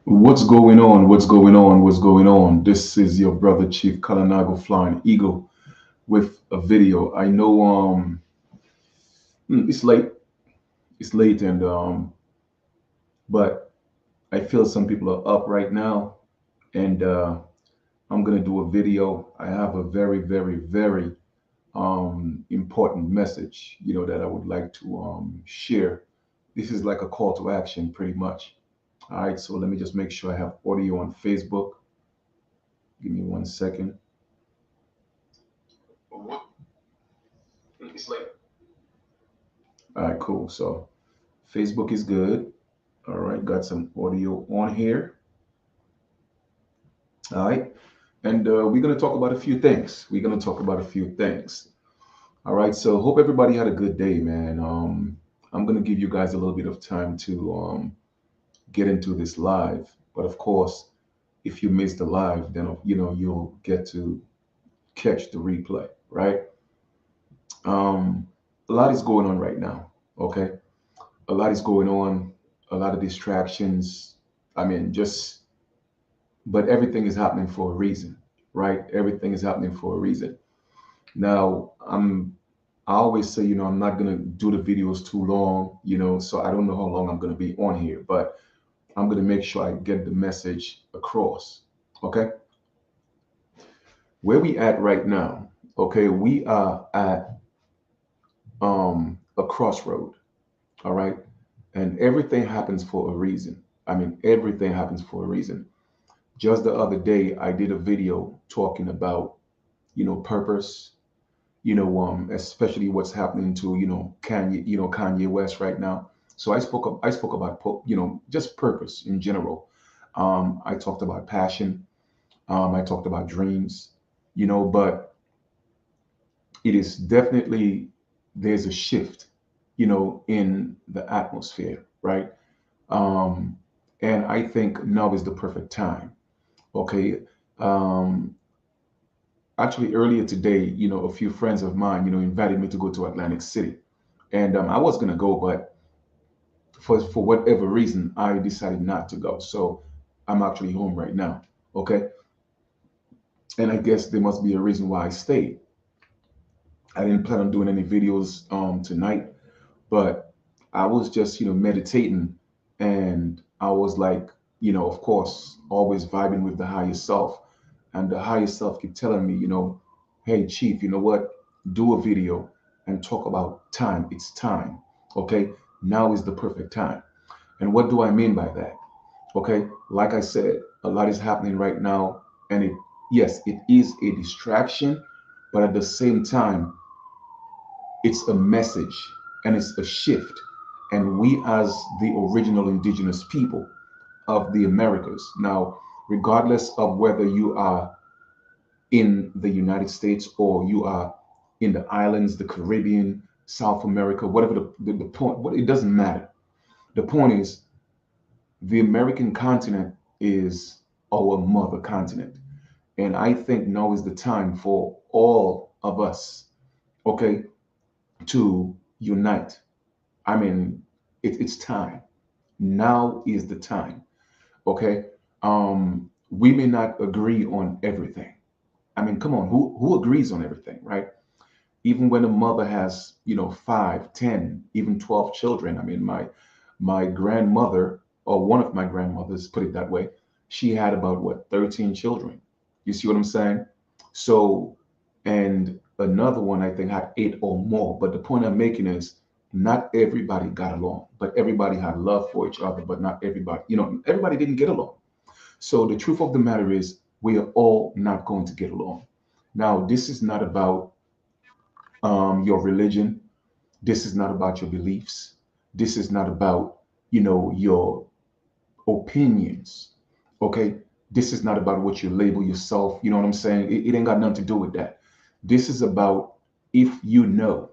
What's going on? What's going on? What's going on? This is your brother Chief Kalanago Flying Eagle with a video. I know it's late. It's late and but I feel some people are up right now and I'm gonna do a video. I have a very, very, very important message, that I would like to share. This is like a call to action pretty much. All right, so let me just make sure I have audio on Facebook. Give me 1 second. It's late. All right, cool. So Facebook is good. All right, got some audio on here. All right, and we're gonna talk about a few things. We're gonna talk about a few things. All right, so hope everybody had a good day, man. I'm gonna give you guys a little bit of time to get into this live, but of course, if you miss the live, then you'll get to catch the replay, right? A lot is going on right now. Okay, a lot is going on, a lot of distractions. I mean, just but everything is happening for a reason, right? Everything is happening for a reason. Now, I always say, I'm not gonna do the videos too long, so I don't know how long I'm gonna be on here, but I'm gonna make sure I get the message across. Okay, where we at right now? Okay, we are at a crossroad. All right, and everything happens for a reason. I mean, everything happens for a reason. Just the other day, I did a video talking about, purpose, especially what's happening to, Kanye West right now. So I spoke about, just purpose in general. I talked about passion. I talked about dreams, but it is definitely, there's a shift, in the atmosphere, right? Um, and I think now is the perfect time. Okay. Um, Actually, earlier today, a few friends of mine, invited me to go to Atlantic City, and I was gonna go, but for whatever reason, I decided not to go. So I'm actually home right now. Okay, and I guess there must be a reason why I stayed. I didn't plan on doing any videos tonight, but I was just meditating, and I was like, of course, always vibing with the higher self, and the higher self kept telling me, hey Chief, you know what, do a video and talk about time. It's time. Okay, now is the perfect time. And what do I mean by that? Okay, like I said, a lot is happening right now, and yes, it is a distraction, but at the same time, it's a message and it's a shift. And we, as the original indigenous people of the Americas, now, regardless of whether you are in the United States or you are in the islands, the Caribbean, South America, whatever the point, what it doesn't matter. The point is, the American continent is our mother continent. And I think now is the time for all of us, okay, to unite. I mean, it's time. Now is the time. Okay. We may not agree on everything. I mean, come on, who agrees on everything, right? Even when a mother has, 5, 10, even 12 children. I mean, my grandmother, or one of my grandmothers, put it that way, she had about what, 13 children. You see what I'm saying? So, and another one I think had 8 or more. But the point I'm making is not everybody got along, but everybody had love for each other, but not everybody, everybody didn't get along. So the truth of the matter is we are all not going to get along. Now, this is not about your religion. This is not about your beliefs. This is not about, your opinions. Okay. This is not about what you label yourself. You know what I'm saying? It ain't got nothing to do with that. This is about, if you know,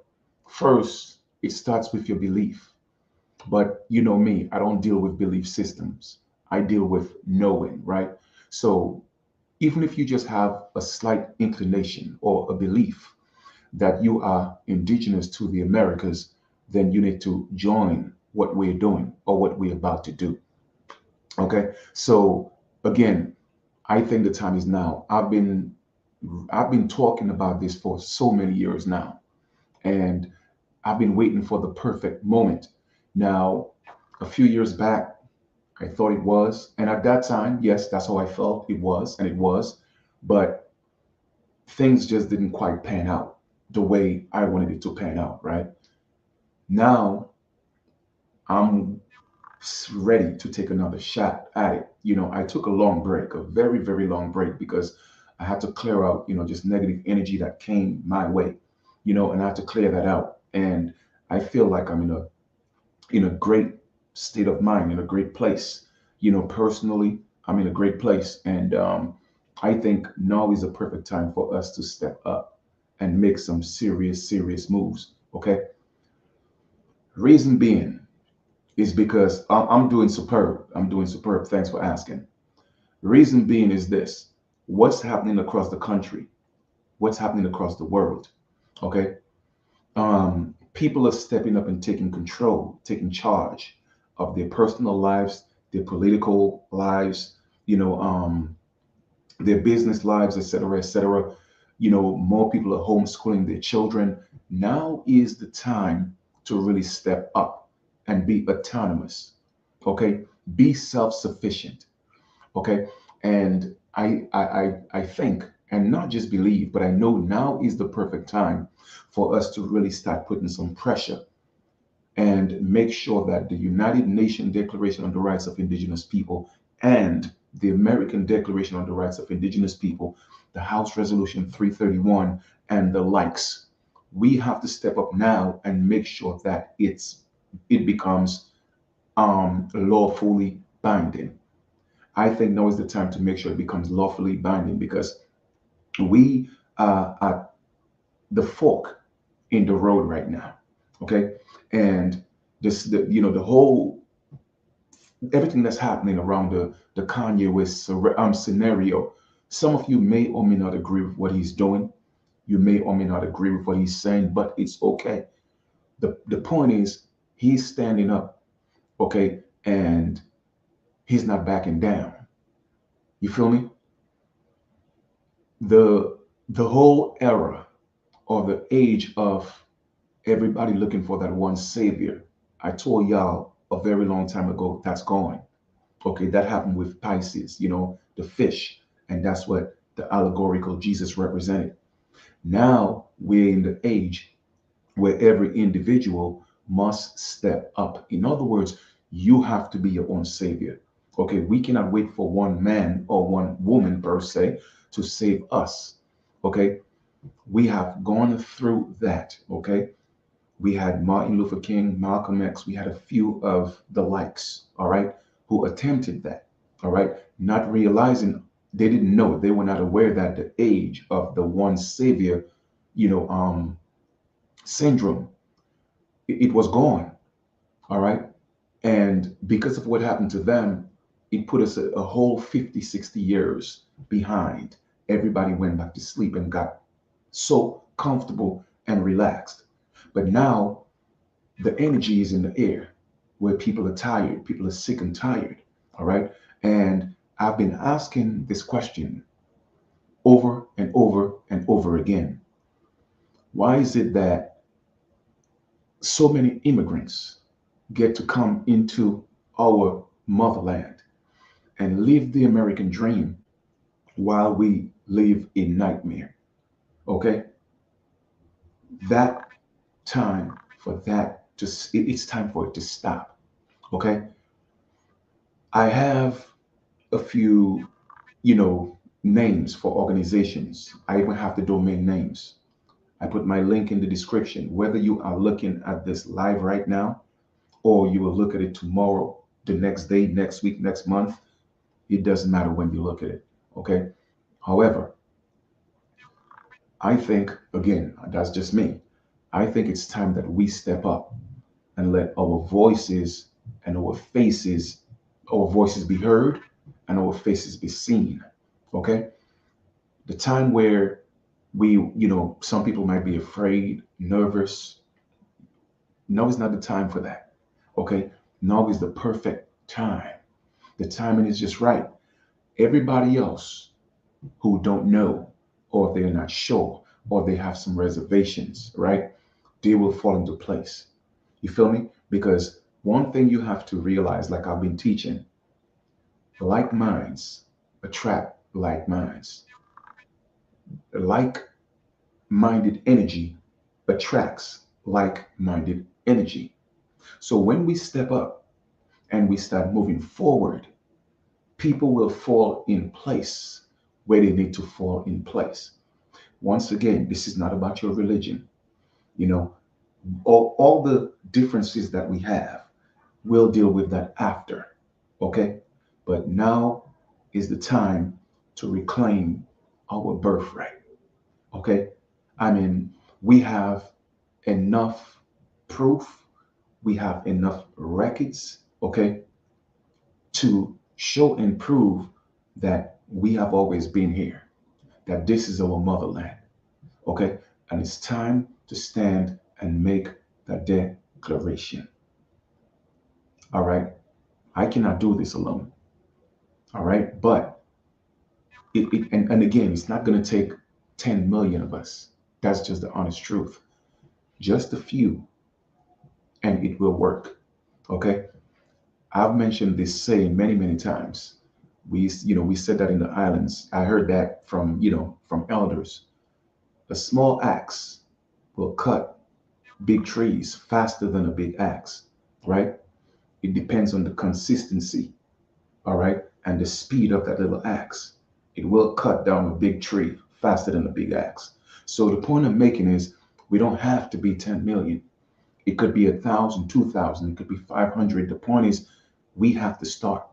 first, it starts with your belief. But you know me, I don't deal with belief systems. I deal with knowing, right? So even if you just have a slight inclination or a belief that you are indigenous to the Americas, then you need to join what we're doing or what we're about to do. Okay. So again, I think the time is now. I've been talking about this for so many years now, and I've been waiting for the perfect moment. Now, a few years back, I thought it was, and at that time, yes, that's how I felt it was, and it was, but things just didn't quite pan out the way I wanted it to pan out, right? Now, I'm ready to take another shot at it. I took a long break, a very, very long break, because I had to clear out, just negative energy that came my way, and I had to clear that out. And I feel like I'm in a great state of mind, in a great place. Personally, I'm in a great place. And I think now is the perfect time for us to step up and make some serious, serious moves. Okay. Reason being is because I'm doing superb. I'm doing superb. Thanks for asking. Reason being is this: what's happening across the country, what's happening across the world. Okay. People are stepping up and taking control, taking charge of their personal lives, their political lives, you know, um, their business lives, etc., etc. More people are homeschooling their children. Now is the time to really step up and be autonomous. Okay, be self-sufficient. Okay, and I think, and not just believe, but I know now is the perfect time for us to really start putting some pressure and make sure that the United Nations Declaration on the Rights of Indigenous People and the American Declaration on the Rights of Indigenous People, the House Resolution 331, and the likes, we have to step up now and make sure that it becomes lawfully binding. I think now is the time to make sure it becomes lawfully binding, because we are at the fork in the road right now. Okay, and the whole everything that's happening around the Kanye West scenario. Some of you may or may not agree with what he's doing. You may or may not agree with what he's saying, but it's okay. The point is, he's standing up, okay, and he's not backing down. You feel me? The whole era, or the age of everybody looking for that one savior, I told y'all a very long time ago, that's gone. Okay, that happened with Pisces, the fish, and that's what the allegorical Jesus represented. Now we're in the age where every individual must step up. In other words, you have to be your own savior. Okay, we cannot wait for one man or one woman per se to save us. Okay, we have gone through that. Okay, we had Martin Luther King, Malcolm X, we had a few of the likes, all right, who attempted that, all right, not realizing, they didn't know, they were not aware that the age of the one savior, you know, um, syndrome, it was gone, all right. And because of what happened to them, it put us a whole 50, 60 years behind. Everybody went back to sleep and got so comfortable and relaxed. But now the energy is in the air, where people are tired, people are sick and tired. All right. And I've been asking this question over and over and over again. Why is it that so many immigrants get to come into our motherland and live the American dream while we live in nightmare? Okay. That time for that to, it's time for it to stop. Okay. I have a few, names for organizations. I even have the domain names. I put my link in the description. Whether you are looking at this live right now, or you will look at it tomorrow, the next day, next week, next month, it doesn't matter when you look at it. Okay. However, I think, again, that's just me. I think it's time that we step up and let our voices and our voices be heard and our faces be seen. Okay. The time where some people might be afraid, nervous. No, it's not the time for that. Okay. Now is the perfect time. The timing is just right. Everybody else who don't know, or they're not sure, or they have some reservations, right? They will fall into place. You feel me? Because one thing you have to realize, like I've been teaching, like minds attract like minds. Like minded energy attracts like minded energy. So when we step up and we start moving forward, people will fall in place where they need to fall in place. Once again, this is not about your religion. You know, all the differences that we have, we'll deal with that after. Okay? But now is the time to reclaim our birthright. Okay? I mean, we have enough proof, we have enough records, okay, to show and prove that we have always been here, that this is our motherland, okay? And it's time to stand and make that declaration. All right? I cannot do this alone. All right? But and again, it's not going to take 10 million of us. That's just the honest truth. Just a few, and it will work. Okay? I've mentioned this saying many, many times. We said that in the islands. I heard that from elders. A small axe will cut big trees faster than a big axe, right? It depends on the consistency, all right, and the speed of that little axe. It will cut down a big tree faster than a big axe. So the point I'm making is we don't have to be 10 million. It could be 1,000, 2,000. It could be 500. The point is we have to start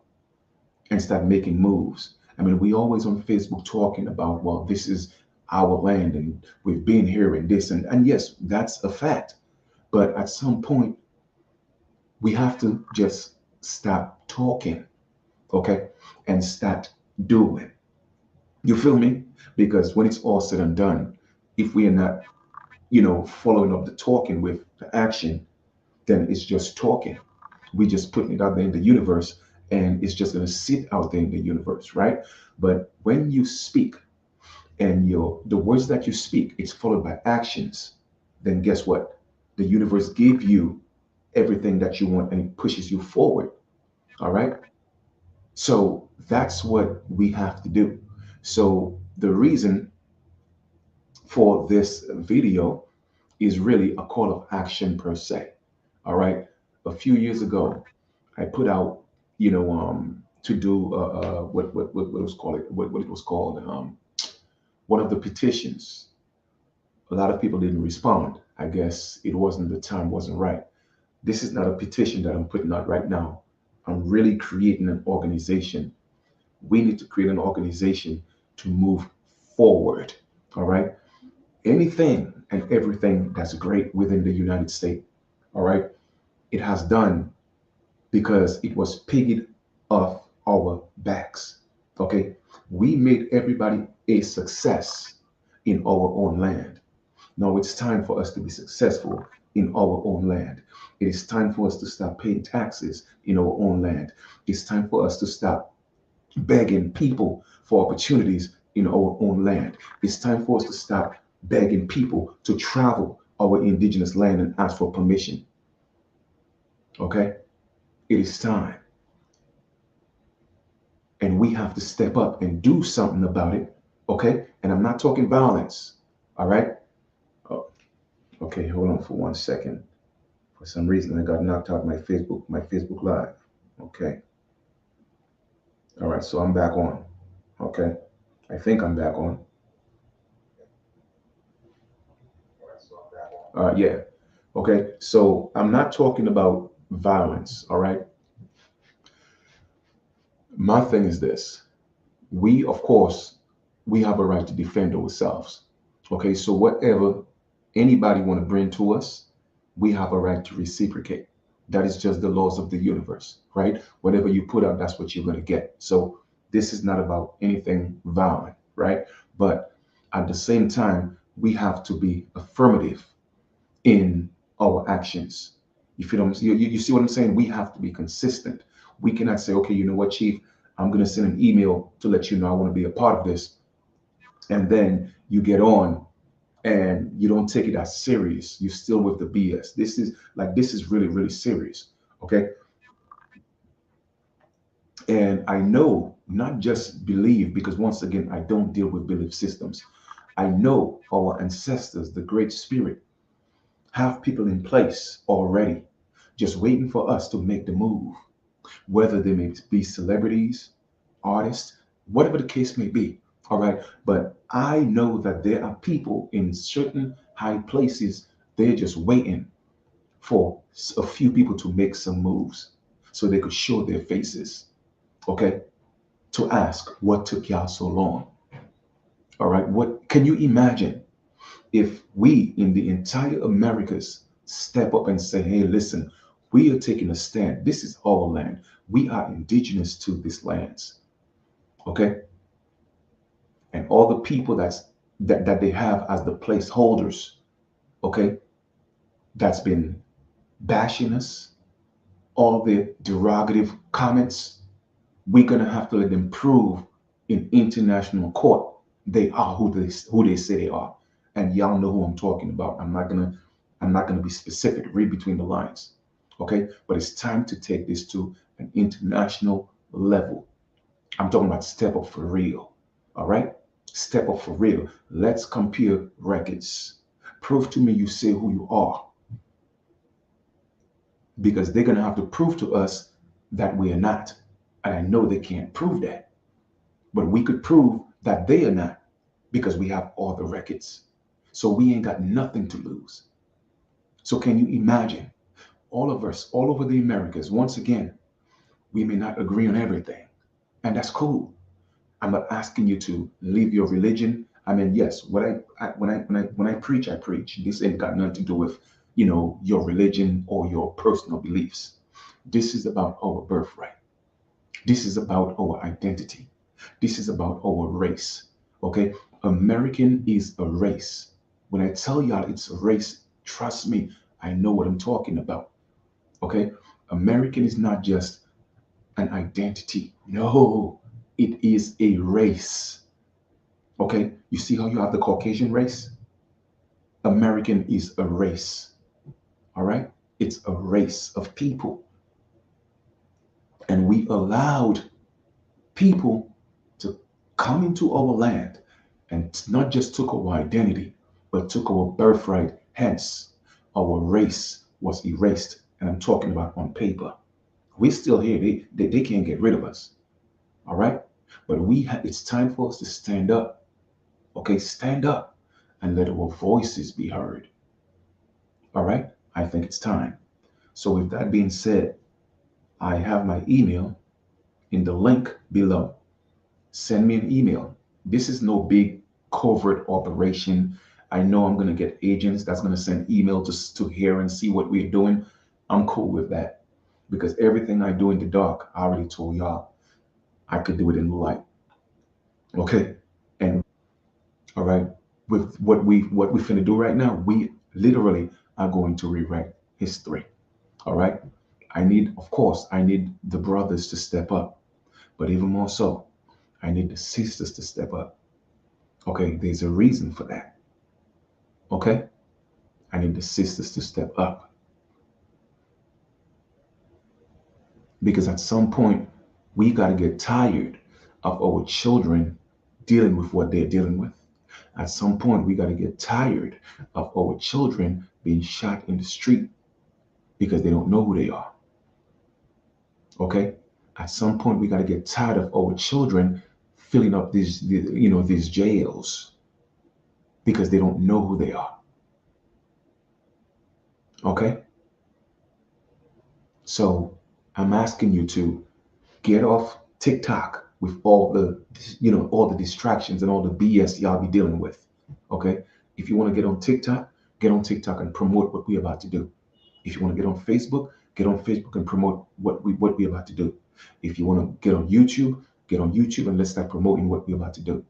and start making moves. I mean, we always on Facebook talking about, well, this is our land and we've been here and this and yes, that's a fact. But at some point, we have to just stop talking, okay, and start doing. You feel me? Because when it's all said and done, if we are not, following up the talking with the action, then it's just talking. We just putting it out there in the universe and it's just going to sit out there in the universe, right? But when you speak and the words that you speak, it's followed by actions, then guess what? The universe gives you everything that you want and it pushes you forward. All right. So that's what we have to do. So the reason for this video is really a call of action per se. All right. A few years ago, I put out, to do what was called what it was called one of the petitions. A lot of people didn't respond. I guess it wasn't the time wasn't right. This is not a petition that I'm putting out right now. I'm really creating an organization. We need to create an organization to move forward. All right. Anything and everything that's great within the United States. All right. It has done because it was piggied off our backs. Okay. We made everybody a success in our own land. Now it's time for us to be successful in our own land. It is time for us to stop paying taxes in our own land. It's time for us to stop begging people for opportunities in our own land. It's time for us to stop begging people to travel our indigenous land and ask for permission. Okay? It is time. And we have to step up and do something about it. Okay? And I'm not talking violence. All right? Oh, okay, hold on for 1 second. For some reason, I got knocked out my Facebook Live. Okay. All right, so I'm back on. Okay. I think I'm back on. Yeah. Okay. So I'm not talking about violence. All right. My thing is this. We, of course, we have a right to defend ourselves. Okay. So whatever anybody want to bring to us, we have a right to reciprocate. That is just the laws of the universe, right? Whatever you put out, that's what you're going to get. So this is not about anything violent, right? But at the same time, we have to be affirmative in our actions. You feel you see what I'm saying? We have to be consistent. We cannot say, okay, you know what, Chief, I'm going to send an email to let you know I want to be a part of this. And then you get on and you don't take it as serious. You're still with the BS. This is really, really serious. Okay. And I know, not just believe, because once again, I don't deal with belief systems. I know our ancestors, the Great Spirit, have people in place already, just waiting for us to make the move, whether they may be celebrities, artists, whatever the case may be. All right. But I know that there are people in certain high places, they're just waiting for a few people to make some moves so they could show their faces. Okay. To ask, what took y'all so long? All right. What can you imagine if we in the entire Americas step up and say, hey, listen, we are taking a stand. This is our land. We are indigenous to these lands. Okay. And all the people that they have as the placeholders, okay, that's been bashing us, all the derogative comments, we're gonna have to let them prove in international court they are who they say they are. And y'all know who I'm talking about. I'm not gonna be specific, read between the lines. Okay, but it's time to take this to an international level. I'm talking about step up for real. All right, step up for real. Let's compare records. Prove to me you say who you are, because they're gonna have to prove to us that we are not. And I know they can't prove that, but we could prove that they are not, because we have all the records. So we ain't got nothing to lose. So can you imagine all of us, all over the Americas, once again, we may not agree on everything, and that's cool. I'm not asking you to leave your religion. I mean, yes, when I preach, I preach. This ain't got nothing to do with, your religion or your personal beliefs. This is about our birthright. This is about our identity. This is about our race. Okay? American is a race. When I tell y'all it's a race, trust me, I know what I'm talking about. Okay? American is not just an identity. No, it is a race. Okay? You see how you have the Caucasian race? American is a race. All right? It's a race of people. And we allowed people to come into our land and not just took our identity, but took our birthright. Hence, our race was erased. And I'm talking about on paper. We're still here. They can't get rid of us. All right? But it's time for us to stand up. Okay, stand up and let our voices be heard. All right? I think it's time. So with that being said, I have my email in the link below. Send me an email. This is no big covert operation. I know I'm going to get agents that's going to send email to hear and see what we're doing. I'm cool with that, because everything I do in the dark, I already told y'all I could do it in the light. Okay? And all right, with what we finna do right now, we literally are going to rewrite history. All right? Of course, I need the brothers to step up, but even more so, I need the sisters to step up. Okay, there's a reason for that. Okay? I need the sisters to step up, because at some point, we got to get tired of our children dealing with what they're dealing with. At some point, we got to get tired of our children being shot in the street because they don't know who they are. Okay? At some point, we got to get tired of our children filling up these jails because they don't know who they are. Okay? So I'm asking you to get off TikTok with all the distractions and all the BS y'all be dealing with. Okay? If you want to get on TikTok and promote what we're about to do. If you want to get on Facebook and promote what we're about to do. If you want to get on YouTube and let's start promoting what we're about to do.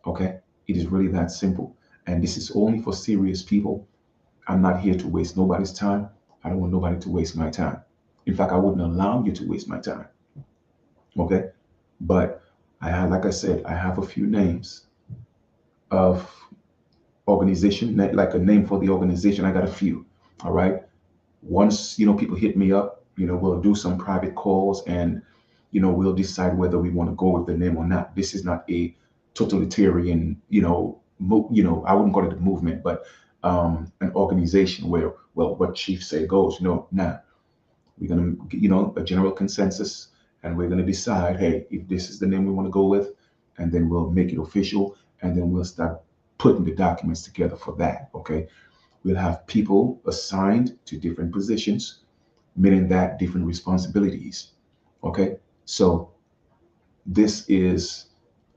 Okay? It is really that simple. And this is only for serious people. I'm not here to waste nobody's time. I don't want nobody to waste my time. In fact, I wouldn't allow you to waste my time. Okay. But I have, like I said, I have a few names of organization, like a name for the organization. I got a few. All right. Once, people hit me up, we'll do some private calls and, we'll decide whether we want to go with the name or not. This is not a totalitarian, I wouldn't call it a movement, but an organization where, well, what chief say goes. No, nah. We're going to, a general consensus, and we're going to decide, hey, if this is the name we want to go with, and then we'll make it official, and then we'll start putting the documents together for that. Okay. We'll have people assigned to different positions, meaning that different responsibilities. Okay. So this is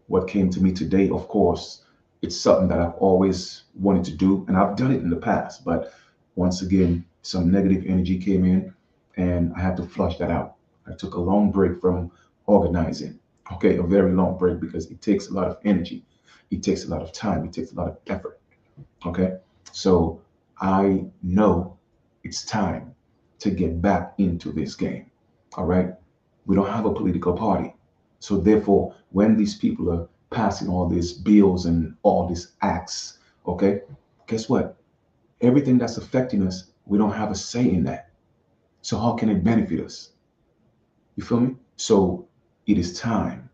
what came to me today. Of course, it's something that I've always wanted to do, and I've done it in the past. But once again, some negative energy came in, and I had to flush that out. I took a long break from organizing. Okay, a very long break because it takes a lot of energy, it takes a lot of time, it takes a lot of effort. Okay, so I know it's time to get back into this game. All right, we don't have a political party. So therefore, when these people are passing all these bills and all these acts, okay, guess what? Everything that's affecting us, we don't have a say in that. So how can it benefit us? You feel me? So it is time.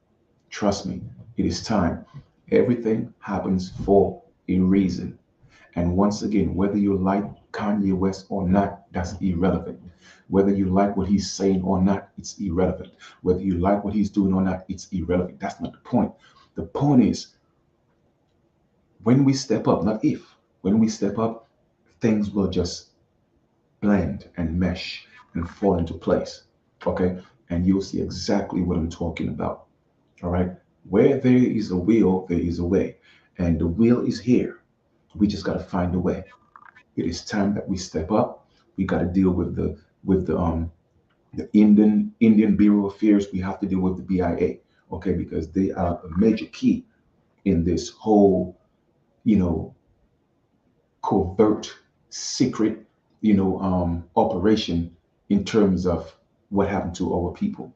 Trust me, it is time. Everything happens for a reason. And once again, whether you like Kanye West or not, that's irrelevant. Whether you like what he's saying or not, it's irrelevant. Whether you like what he's doing or not, it's irrelevant. That's not the point. The point is when we step up, not if, when we step up, things will just blend and mesh and fall into place. Okay. And you'll see exactly what I'm talking about. All right. Where there is a will, there is a way. And the will is here. We just got to find a way. It is time that we step up. We got to deal with the Indian Bureau of Affairs. We have to deal with the BIA, okay, because they are a major key in this whole, you know, covert, secret, operation in terms of what happened to our people.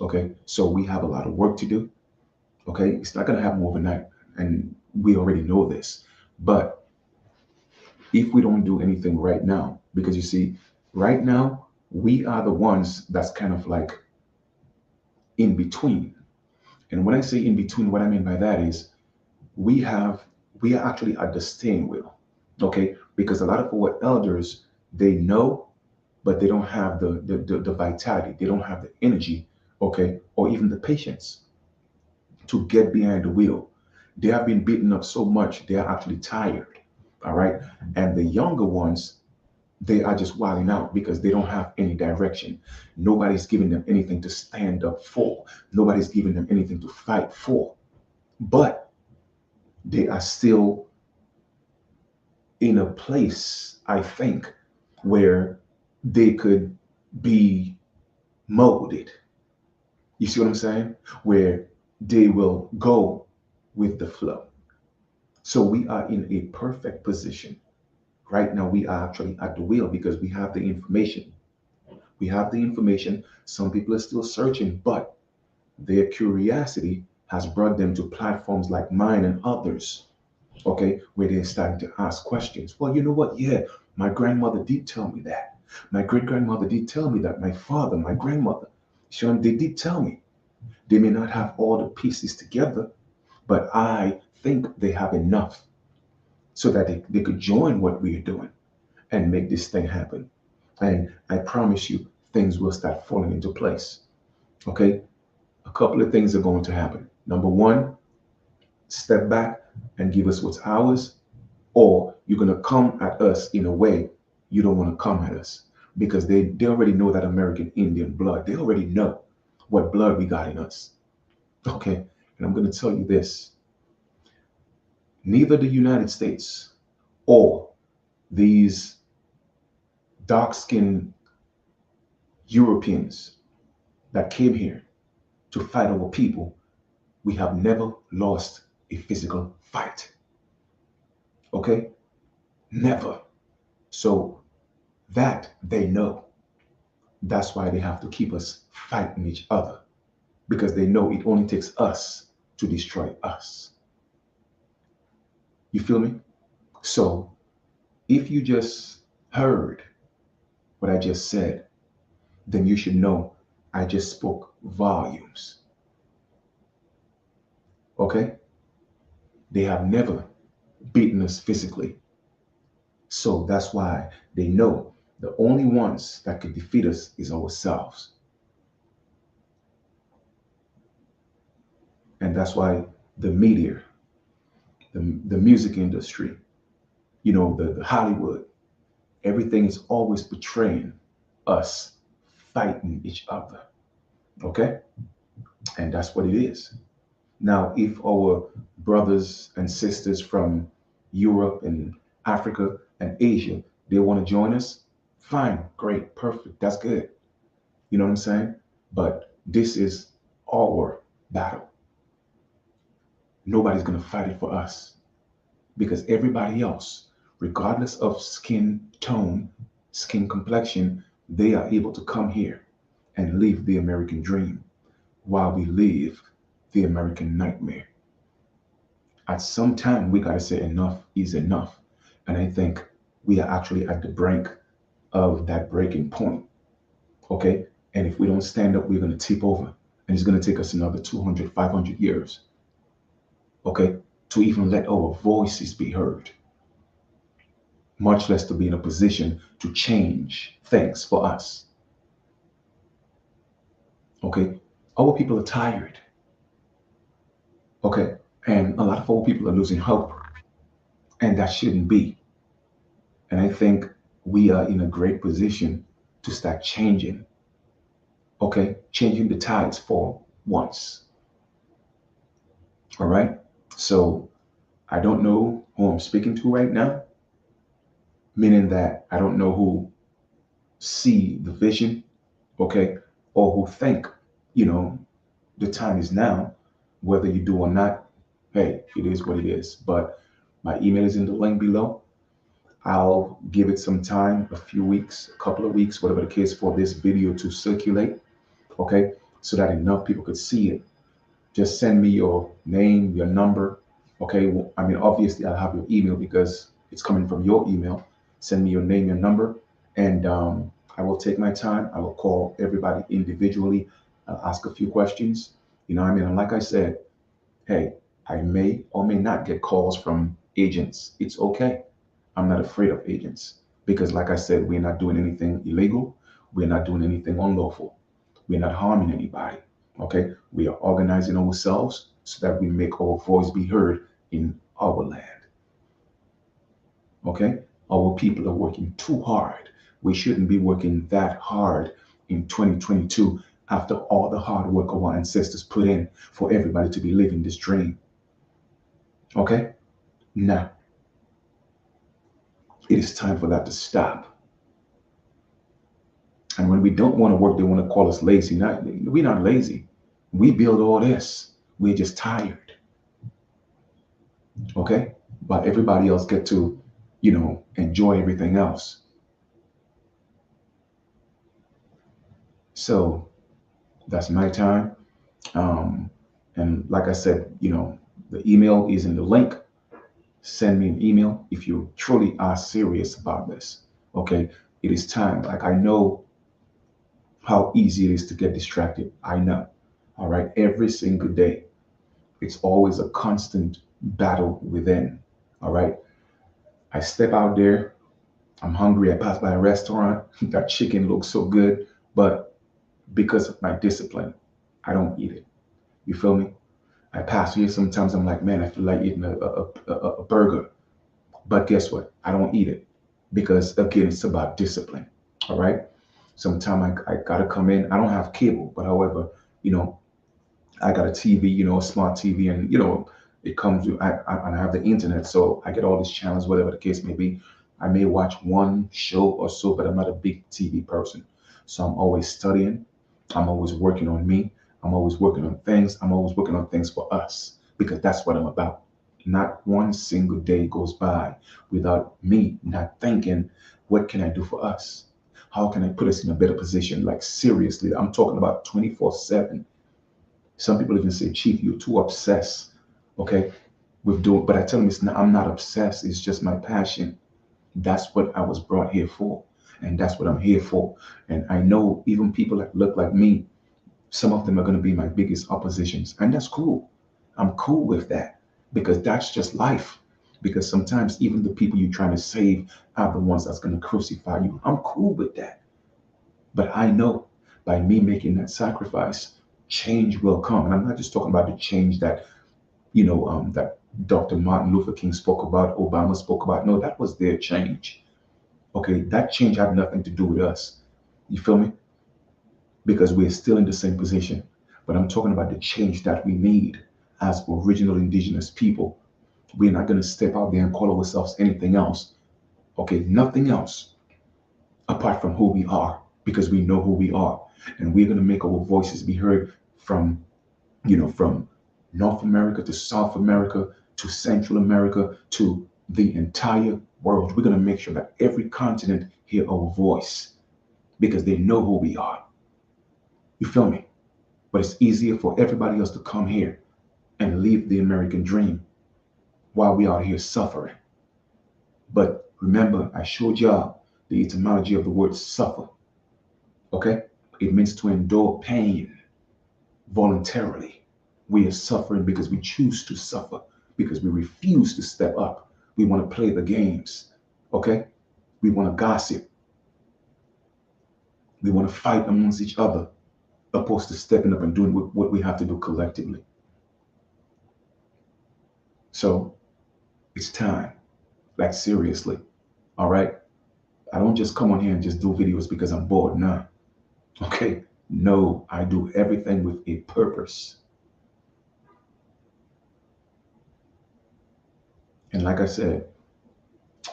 Okay, so we have a lot of work to do. Okay, it's not going to happen overnight, and we already know this, but if we don't do anything right now, because you see, right now, we are the ones that's kind of like in between. And when I say in between, what I mean by that is we have, we are actually at the steering wheel, okay? Because a lot of our elders, they know, but they don't have the vitality, they don't have the energy, okay? Or even the patience to get behind the wheel. They have been beaten up so much, they are actually tired, all right? And the younger ones, they are just wilding out because they don't have any direction. Nobody's giving them anything to stand up for. Nobody's giving them anything to fight for. But they are still in a place, I think, where they could be molded. You see what I'm saying? Where they will go with the flow. So we are in a perfect position. Right now, we are actually at the wheel because we have the information. We have the information. Some people are still searching, but their curiosity has brought them to platforms like mine and others, okay, where they're starting to ask questions. Well, you know what? Yeah, my grandmother did tell me that. My great grandmother did tell me that. My father, my grandmother, Sean, they did tell me. They may not have all the pieces together, but I think they have enough so that they could join what we are doing and make this thing happen. And I promise you, things will start falling into place. Okay, a couple of things are going to happen. Number one, step back and give us what's ours, or you're going to come at us in a way you don't want to come at us because they already know that American Indian blood. They already know what blood we got in us. Okay, and I'm going to tell you this: neither the United States or these dark-skinned Europeans that came here to fight our people, we have never lost a physical fight. Okay? Never. So that they know. That's why they have to keep us fighting each other, because they know it only takes us to destroy us. You feel me? So if you just heard what I just said, then you should know I just spoke volumes. Okay? They have never beaten us physically. So that's why they know the only ones that could defeat us is ourselves. And that's why the media, the music industry, the Hollywood, everything is always portraying us fighting each other. Okay? And that's what it is. Now, if our brothers and sisters from Europe and Africa and Asia, they want to join us, fine, great, perfect, that's good. You know what I'm saying? But this is our battle. Nobody's going to fight it for us, because everybody else, regardless of skin tone, skin complexion, they are able to come here and live the American dream while we live the American nightmare. At some time, we got to say enough is enough. And I think we are actually at the brink of that breaking point. Okay. And if we don't stand up, we're going to tip over. And it's going to take us another 200, 500 years. Okay. To even let our voices be heard, much less to be in a position to change things for us. Okay. Our people are tired. Okay. And a lot of our people are losing hope. And that shouldn't be. And I think we are in a great position to start changing. Okay. Changing the tides for once. All right. So I don't know who I'm speaking to right now, meaning that I don't know who see the vision, okay, or who think, you know, the time is now, whether you do or not. Hey, it is what it is. But my email is in the link below. I'll give it some time, a few weeks, a couple of weeks, whatever the case, for this video to circulate, okay, so that enough people could see it. Just send me your name, your number, okay. I mean, obviously, I'll have your email because it's coming from your email. Send me your name, your number, and I will take my time. I will call everybody individually. I'll ask a few questions. You know what I mean? And like I said, hey, I may or may not get calls from agents. It's okay. I'm not afraid of agents because, like I said, we're not doing anything illegal. We're not doing anything unlawful. We're not harming anybody. Okay. We are organizing ourselves so that we make our voice be heard in our land. Okay. Our people are working too hard. We shouldn't be working that hard in 2022 after all the hard work our ancestors put in for everybody to be living this dream. Okay. Now, it is time for that to stop. And when we don't want to work, they want to call us lazy. We're not lazy. We build all this. We're just tired. Okay? But everybody else get to, enjoy everything else. So that's my time. And like I said, the email is in the link. Send me an email if you truly are serious about this. Okay? It is time. Like, I know how easy it is to get distracted. I know. All right. Every single day, it's always a constant battle within. All right. I step out there. I'm hungry. I pass by a restaurant. That chicken looks so good. But because of my discipline, I don't eat it. You feel me? I pass here sometimes. I'm like, man, I feel like eating a burger. But guess what? I don't eat it because, again, it's about discipline. All right. Sometimes I gotta come in. I don't have cable, but however, I got a TV, a smart TV, and it comes. I have the internet, so I get all these channels, whatever the case may be. I may watch one show or so, but I'm not a big TV person. So I'm always studying. I'm always working on me. I'm always working on things. I'm always working on things for us because that's what I'm about. Not one single day goes by without me not thinking, what can I do for us? How can I put us in a better position? Like seriously, I'm talking about 24/7. Some people even say, Chief, you're too obsessed, okay, with doing. But I tell them it's not. I'm not obsessed. It's just my passion. That's what I was brought here for, and that's what I'm here for. And I know even people that look like me, some of them are going to be my biggest oppositions, and that's cool. I'm cool with that because that's just life. Because sometimes even the people you're trying to save are the ones that's going to crucify you. I'm cool with that. But I know by me making that sacrifice, change will come. And I'm not just talking about the change that, that Dr. Martin Luther King spoke about, Obama spoke about. No, that was their change. Okay, that change had nothing to do with us. You feel me? Because we're still in the same position. But I'm talking about the change that we need as original indigenous people. We're not going to step out there and call ourselves anything else. Okay, nothing else apart from who we are, because we know who we are. And we're going to make our voices be heard from, from North America to South America to Central America to the entire world. We're going to make sure that every continent hear our voice because they know who we are. You feel me? But it's easier for everybody else to come here and live the American dream while we are here suffering. But remember, I showed y'all the etymology of the word suffer. Okay? It means to endure pain voluntarily. We are suffering because we choose to suffer, because we refuse to step up. We want to play the games. Okay? We want to gossip. We want to fight amongst each other, opposed to stepping up and doing what we have to do collectively. So it's time. Like seriously. All right? I don't just come on here and just do videos because I'm bored. Nah. Okay? No, I do everything with a purpose. And like I said,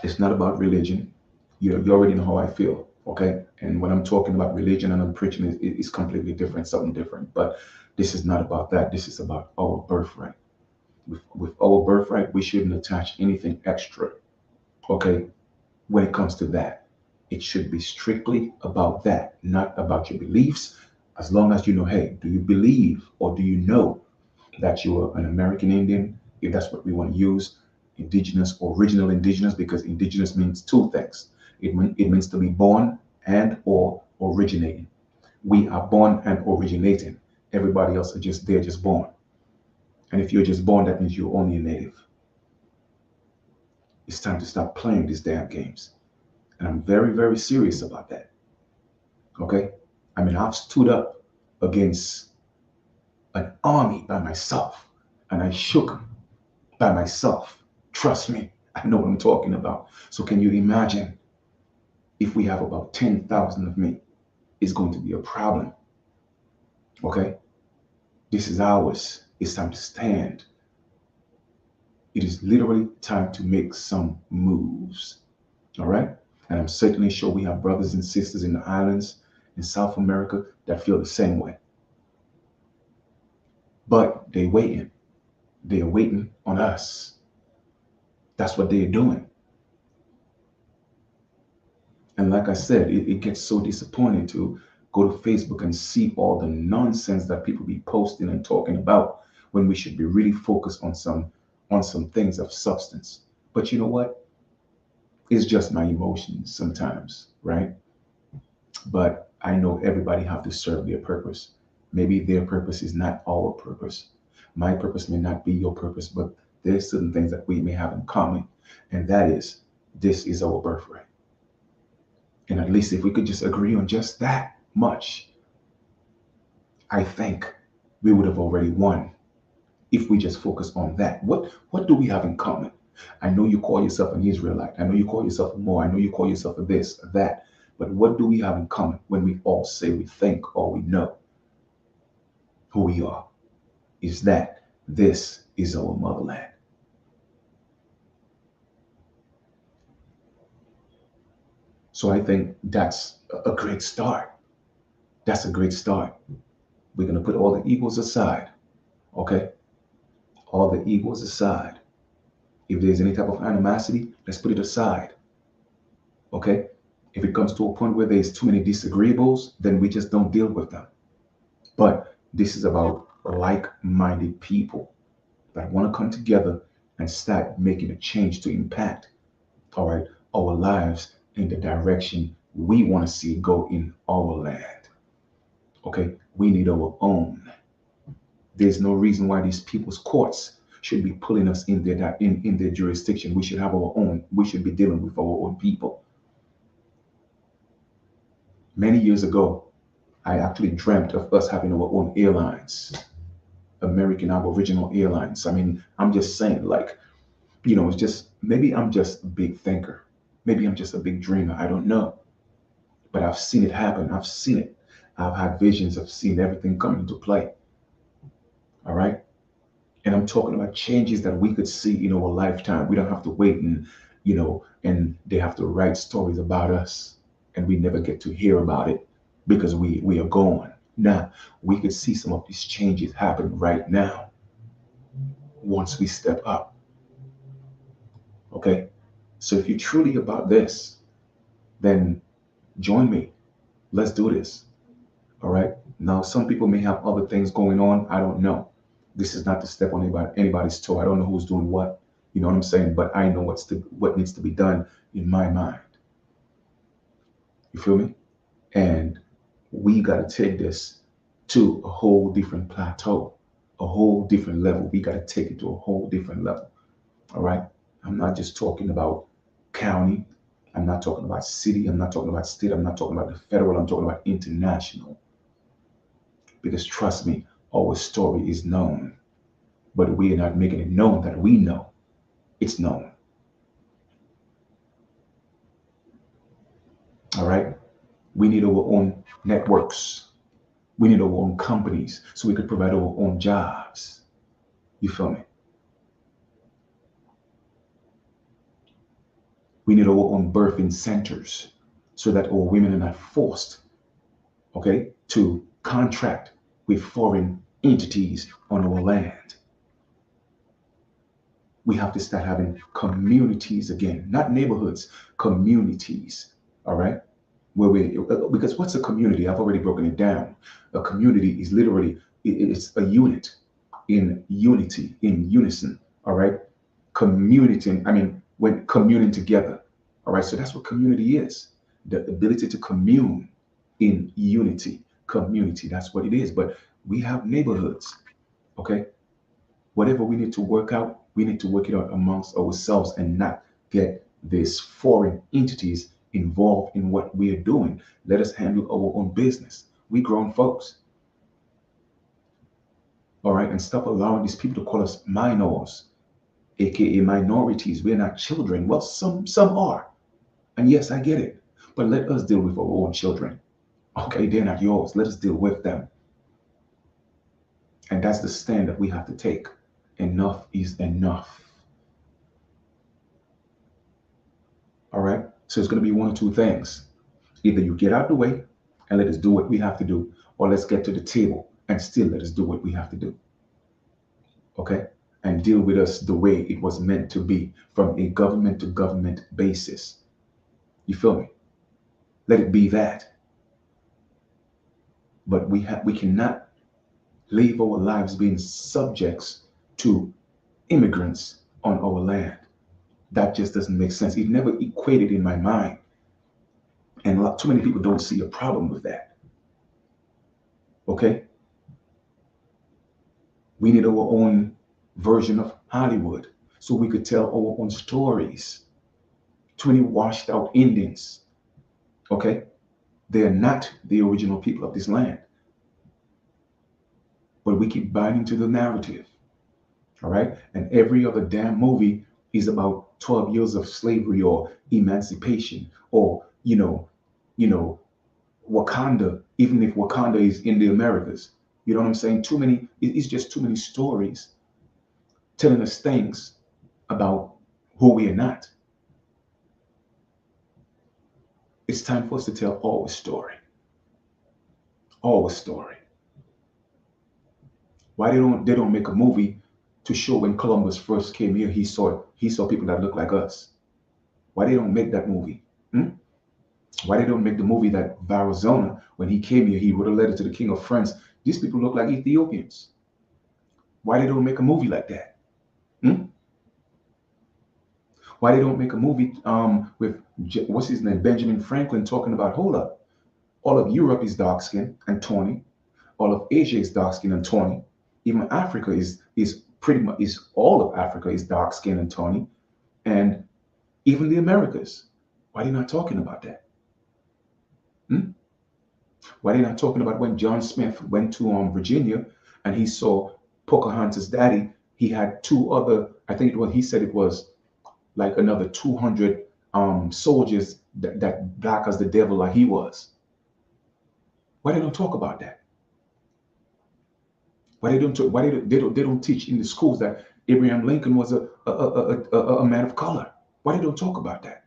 it's not about religion. You already know how I feel. Okay? And when I'm talking about religion and I'm preaching, it's completely different, something different. But this is not about that. This is about our birthright. With our birthright, we shouldn't attach anything extra. Okay? When it comes to that, it should be strictly about that, not about your beliefs. As long as you know, hey, do you believe or do you know that you are an American Indian? If that's what we want to use, indigenous, original indigenous, because indigenous means two things. It means to be born and or originating. We are born and originating. Everybody else are just, they're just born. And if you're just born, that means you're only a native. It's time to stop playing these damn games. And I'm very, very serious about that. Okay? I mean, I've stood up against an army by myself and I shook them by myself. Trust me, I know what I'm talking about. So can you imagine if we have about 10,000 of me? It's going to be a problem. Okay? This is ours. It's time to stand. It is literally time to make some moves. All right? And I'm certainly sure we have brothers and sisters in the islands in South America that feel the same way. But they're waiting. They're waiting on us. That's what they're doing. And like I said, it gets so disappointing to go to Facebook and see all the nonsense that people be posting and talking about when we should be really focused on some things of substance. But you know what? It's just my emotions sometimes, right? But I know everybody have to serve their purpose. Maybe their purpose is not our purpose. My purpose may not be your purpose, but there's certain things that we may have in common. And that is, this is our birthright. And at least if we could just agree on just that much, I think we would have already won if we just focus on that. What do we have in common? I know you call yourself an Israelite. I know you call yourself a Moor. I know you call yourself a this, a that. But what do we have in common when we all say we think or we know who we are? Is that this is our motherland. So I think that's a great start. That's a great start. We're going to put all the egos aside. Okay? All the egos aside. If there's any type of animosity, let's put it aside. Okay? If it comes to a point where there's too many disagreeables, then we just don't deal with them. But this is about like-minded people that want to come together and start making a change to impact, all right, our lives in the direction we want to see go in our land. Okay, we need our own. There's no reason why these people's courts should be pulling us in their jurisdiction. We should have our own. We should be dealing with our own people. Many years ago, I actually dreamt of us having our own airlines, American Aboriginal Airlines. I mean, I'm just saying, like, it's just maybe I'm just a big thinker. Maybe I'm just a big dreamer. I don't know. But I've seen it happen. I've seen it. I've had visions of seeing everything come into play. All right. And I'm talking about changes that we could see in our lifetime. We don't have to wait and they have to write stories about us and we never get to hear about it because we are gone. Now, we could see some of these changes happen right now once we step up. Okay. So if you're truly about this, then join me. Let's do this. All right. Now, some people may have other things going on. I don't know. This is not to step on anybody's toe. I don't know who's doing what. You know what I'm saying? But I know what needs to be done in my mind. You feel me? And we got to take this to a whole different plateau, a whole different level. We got to take it to a whole different level. All right. I'm not just talking about county. I'm not talking about city. I'm not talking about state. I'm not talking about the federal. I'm talking about international. Because trust me, our story is known, but we are not making it known that we know it's known. All right. We need our own networks. We need our own companies so we could provide our own jobs. You feel me? We need our own birthing centers so that our women are not forced, okay, to contract with foreign entities on our land. We have to start having communities again, not neighborhoods, communities. All right. Because what's a community? I've already broken it down. A community is literally it's a unit in unity, in unison. All right. Community, I mean, when communing together. All right. So that's what community is. The ability to commune in unity, community. That's what it is. But we have neighborhoods. Okay. Whatever we need to work out, we need to work it out amongst ourselves and not get these foreign entities involved in what we are doing. Let us handle our own business. We grown folks. All right. And stop allowing these people to call us minors, aka minorities. We're not children. Well, some are. And yes, I get it. But let us deal with our own children. Okay, they're not yours. Let us deal with them. And that's the stand that we have to take. Enough is enough. All right. So it's going to be one or two things. Either you get out the way and let us do what we have to do, or let's get to the table and still let us do what we have to do. Okay. And deal with us the way it was meant to be from a government to government basis. You feel me? Let it be that. But we cannot live our lives being subjects to immigrants on our land. That just doesn't make sense. It never equated in my mind. And too many people don't see a problem with that. Okay? We need our own version of Hollywood so we could tell our own stories. Too many washed out Indians. Okay? They are not the original people of this land. But we keep buying into the narrative. All right? And every other damn movie is about 12 years of slavery or emancipation or, Wakanda, even if Wakanda is in the Americas. You know what I'm saying? It's just too many stories telling us things about who we are not. It's time for us to tell our story. Our story. Why they don't make a movie to show when Columbus first came here, he saw people that look like us. Why they don't make that movie? Hmm? Why they don't make the movie that Varazona, when he came here, he wrote a letter to the king of France. These people look like Ethiopians. Why they don't make a movie like that? Hmm? Why they don't make a movie with what's his name, Benjamin Franklin, talking about, hold up, all of Europe is dark skinned and tawny, all of Asia is dark skinned and tawny, even Africa is pretty much is all of Africa is dark skinned and tawny, and even the Americas. Why are they not talking about that? Hmm? Why are they not talking about when John Smith went to Virginia and he saw Pocahontas' daddy? He had two other, I think it was, he said it was like another 200 soldiers that black as the devil like he was. Why they don't talk about that? Why they don't talk, why they don't teach in the schools that Abraham Lincoln was a man of color? Why they don't talk about that?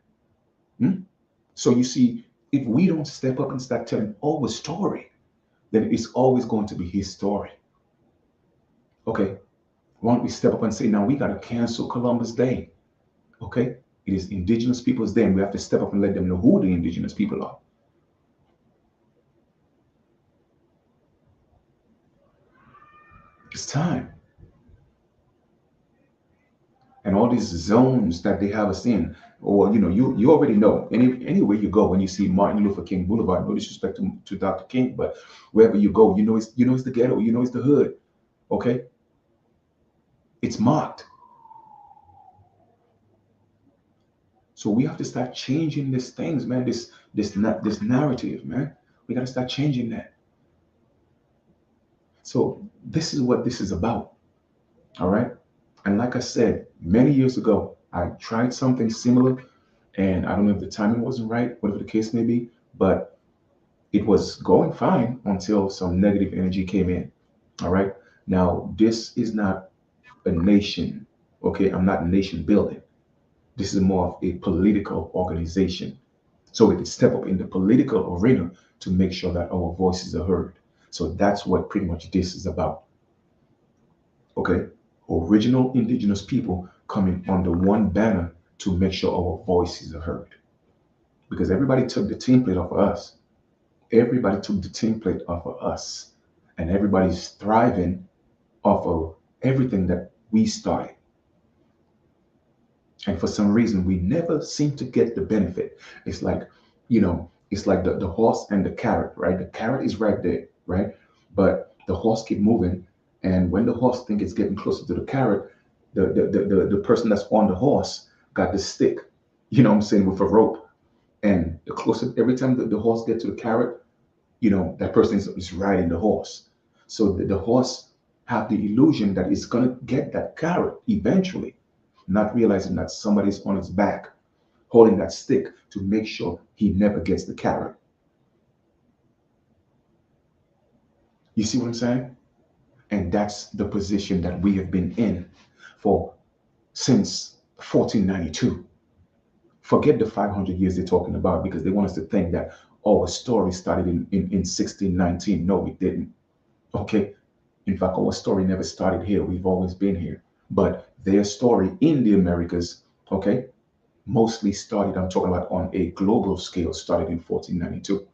Hmm? So you see, if we don't step up and start telling our story, then it's always going to be his story. Okay, why don't we step up and say, now we got to cancel Columbus Day? Okay, it is Indigenous Peoples Day, and we have to step up and let them know who the Indigenous people are. It's time. And all these zones that they have us in, or you already know. Anywhere you go, when you see Martin Luther King Boulevard, no disrespect to Dr. King, but wherever you go, it's the ghetto, it's the hood. Okay, it's marked. So we have to start changing these things, man. This narrative, man. We got to start changing that. So this is what this is about. All right. And like I said, many years ago, I tried something similar, and I don't know if the timing wasn't right, whatever the case may be, but it was going fine until some negative energy came in. All right. Now, this is not a nation. Okay. I'm not nation building. This is more of a political organization. So we can step up in the political arena to make sure that our voices are heard. So that's what pretty much this is about. Okay. Original indigenous people coming under one banner to make sure our voices are heard. Because everybody took the template off of us. Everybody took the template off of us. And everybody's thriving off of everything that we started. And for some reason, we never seem to get the benefit. It's like, it's like the horse and the carrot, right? The carrot is right there, right? But the horse keep moving. And when the horse think it's getting closer to the carrot, the person that's on the horse got the stick, what I'm saying, with a rope. And the closer, every time the horse gets to the carrot, that person is riding the horse. So the horse have the illusion that it's going to get that carrot eventually, not realizing that somebody's on his back holding that stick to make sure he never gets the carrot. You see what I'm saying? And that's the position that we have been in for since 1492. Forget the 500 years they're talking about, because they want us to think that, oh, a story started in 1619. No, it didn't. Okay. In fact, our story never started here. We've always been here. But their story in the Americas, okay, mostly started, I'm talking about on a global scale, started in 1492.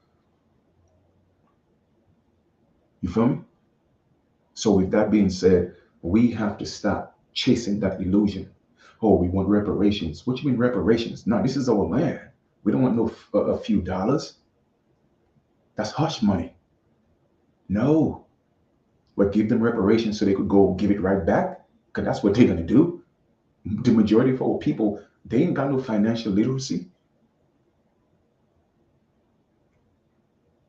You feel me? So with that being said, we have to stop chasing that illusion. Oh, we want reparations. What you mean reparations? No, this is our land. We don't want no a few dollars. That's hush money. No, but give them reparations so they could go give it right back, because that's what they're gonna do. The majority of our people, they ain't got no financial literacy.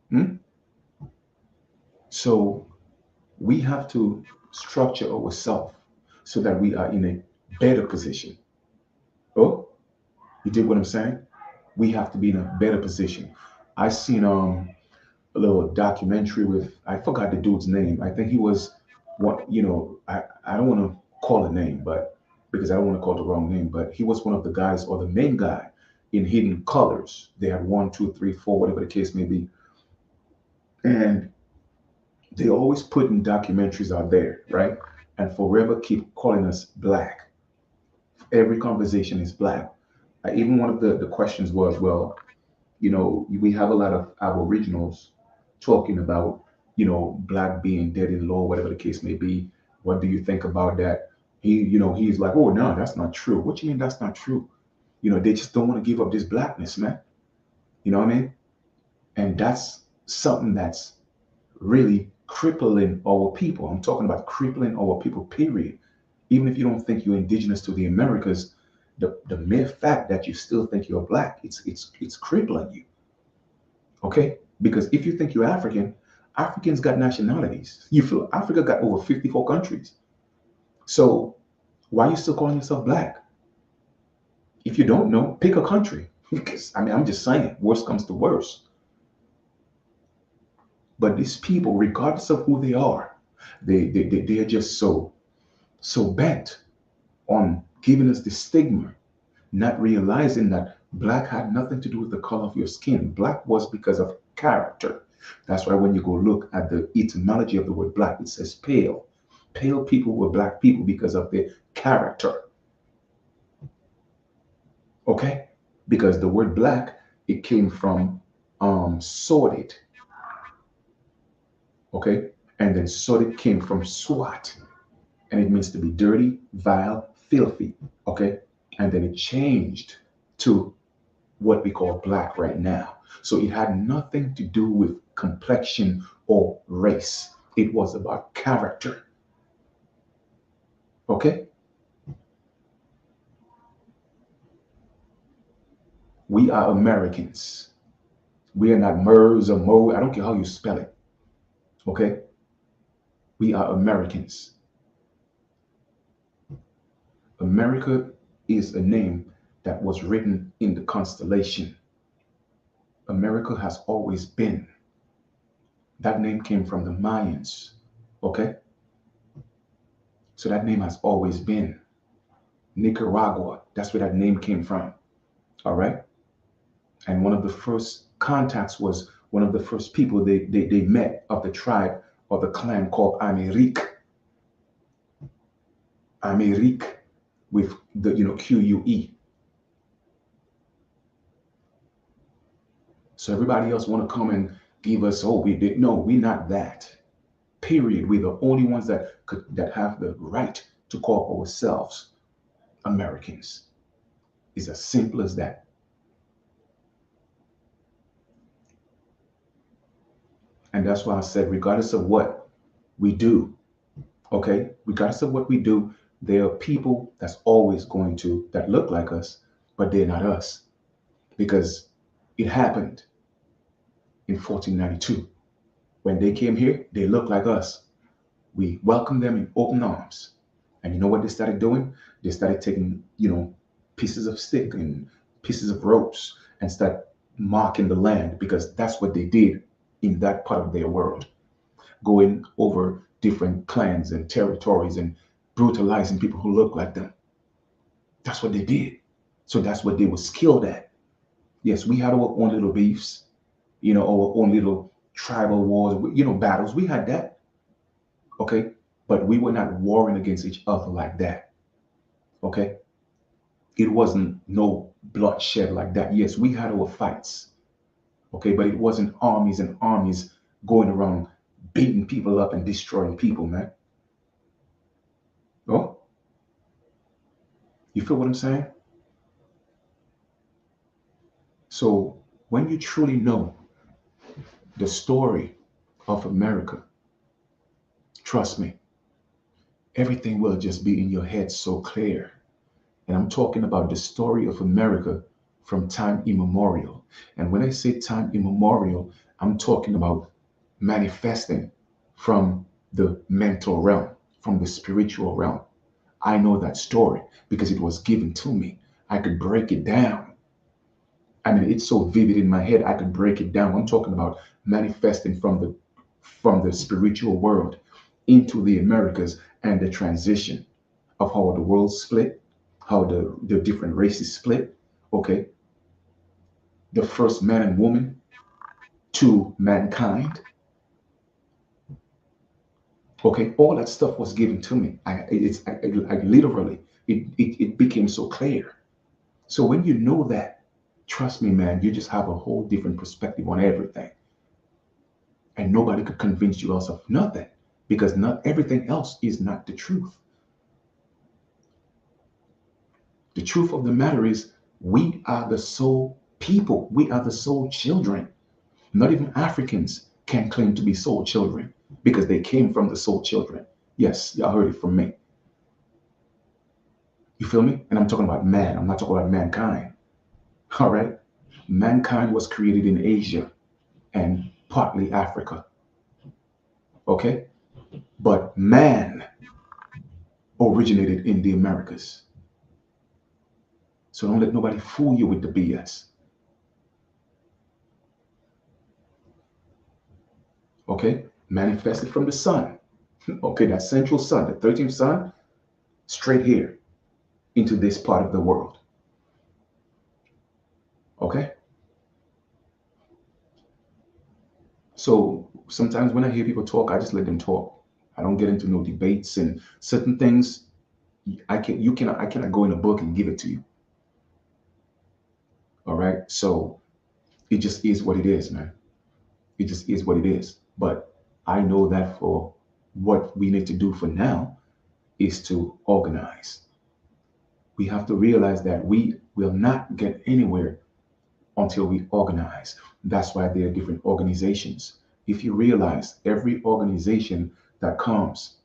Hmm? So we have to structure ourselves so that we are in a better position. Oh, you did what I'm saying? We have to be in a better position. I seen a little documentary with, I forgot the dude's name. I think he was what, I don't want to call a name, but because I don't want to call the wrong name, but he was one of the guys, or the main guy, in Hidden Colors. They had one, two, three, four, whatever the case may be. And they always put in documentaries out there, right? And forever keep calling us black. Every conversation is black. Even one of the questions was, well, we have a lot of aboriginals talking about, black being dead in law, whatever the case may be. What do you think about that? He's like, oh no, that's not true. What you mean that's not true? They just don't want to give up this blackness, man. You know what I mean? And that's something that's really crippling our people. I'm talking about crippling our people, period. Even if you don't think you're indigenous to the Americas, the mere fact that you still think you're black, it's crippling you. Okay? Because if you think you're African, Africans got nationalities. You feel Africa got over 54 countries. So why are you still calling yourself black? If you don't know, pick a country. Because I'm just saying, worst comes to worst. But these people, regardless of who they are, they are just so bent on giving us the stigma, not realizing that black had nothing to do with the color of your skin. Black was because of character. That's why when you go look at the etymology of the word black, it says pale. Pale people were black people because of their character. Okay? Because the word black, it came from sordid. Okay? And then sordid came from swat. And it means to be dirty, vile, filthy. Okay? And then it changed to what we call black right now. So it had nothing to do with complexion or race. It was about character. Okay? We are Americans. We are not Mers or Mo. I don't care how you spell it. Okay? We are Americans. America is a name that was written in the constellation. America has always been. That name came from the Mayans. Okay? So that name has always been. Nicaragua, that's where that name came from. All right? And one of the first contacts was one of the first people they met of the tribe or the clan called Amerique. Amerique with the, QUE. So everybody else want to come and give us, oh, we did. No, we're not that. Period. We're the only ones that have the right to call ourselves Americans. It's as simple as that. And that's why I said, regardless of what we do, okay, regardless of what we do, there are people that look like us, but they're not us. Because it happened in 1492. When they came here, they looked like us. We welcomed them in open arms. And you know what they started doing? They started taking, pieces of stick and pieces of ropes and start marking the land, because that's what they did in that part of their world, going over different clans and territories and brutalizing people who look like them. That's what they did. So that's what they were skilled at. Yes, we had our own little beefs, our own little tribal wars, battles. We had that. Okay. But we were not warring against each other like that. Okay. It wasn't no bloodshed like that. Yes, we had our fights. Okay. But it wasn't armies and armies going around beating people up and destroying people, man. Oh, you feel what I'm saying? So when you truly know the story of America, trust me, everything will just be in your head so clear. And I'm talking about the story of America from time immemorial. And when I say time immemorial, I'm talking about manifesting from the mental realm, from the spiritual realm. I know that story because it was given to me. I could break it down. It's so vivid in my head, I could break it down. I'm talking about manifesting from the spiritual world into the Americas and the transition of how the world split, how the different races split. Okay. The first man and woman to mankind. Okay. All that stuff was given to me. I literally, it became so clear. So when you know that, Trust me, man, you just have a whole different perspective on everything. And nobody could convince you else of nothing because not everything else is not the truth. The truth of the matter is we are the soul people. We are the soul children. Not even Africans can claim to be soul children because they came from the soul children. Yes, y'all heard it from me. You feel me? And I'm talking about man. I'm not talking about mankind. All right? Mankind was created in Asia and partly Africa. Okay? But man originated in the Americas. So don't let nobody fool you with the BS. Okay? Manifested from the sun. Okay, that central sun, the 13th sun, straight here into this part of the world. Okay? So sometimes when I hear people talk, I just let them talk. I don't get into no debates and certain things. I cannot go in a book and give it to you. All right. So it just is what it is, man. It just is what it is. But I know that for what we need to do for now is to organize. We have to realize that we will not get anywhere until we organize. That's why there are different organizations. If you realize every organization that comes,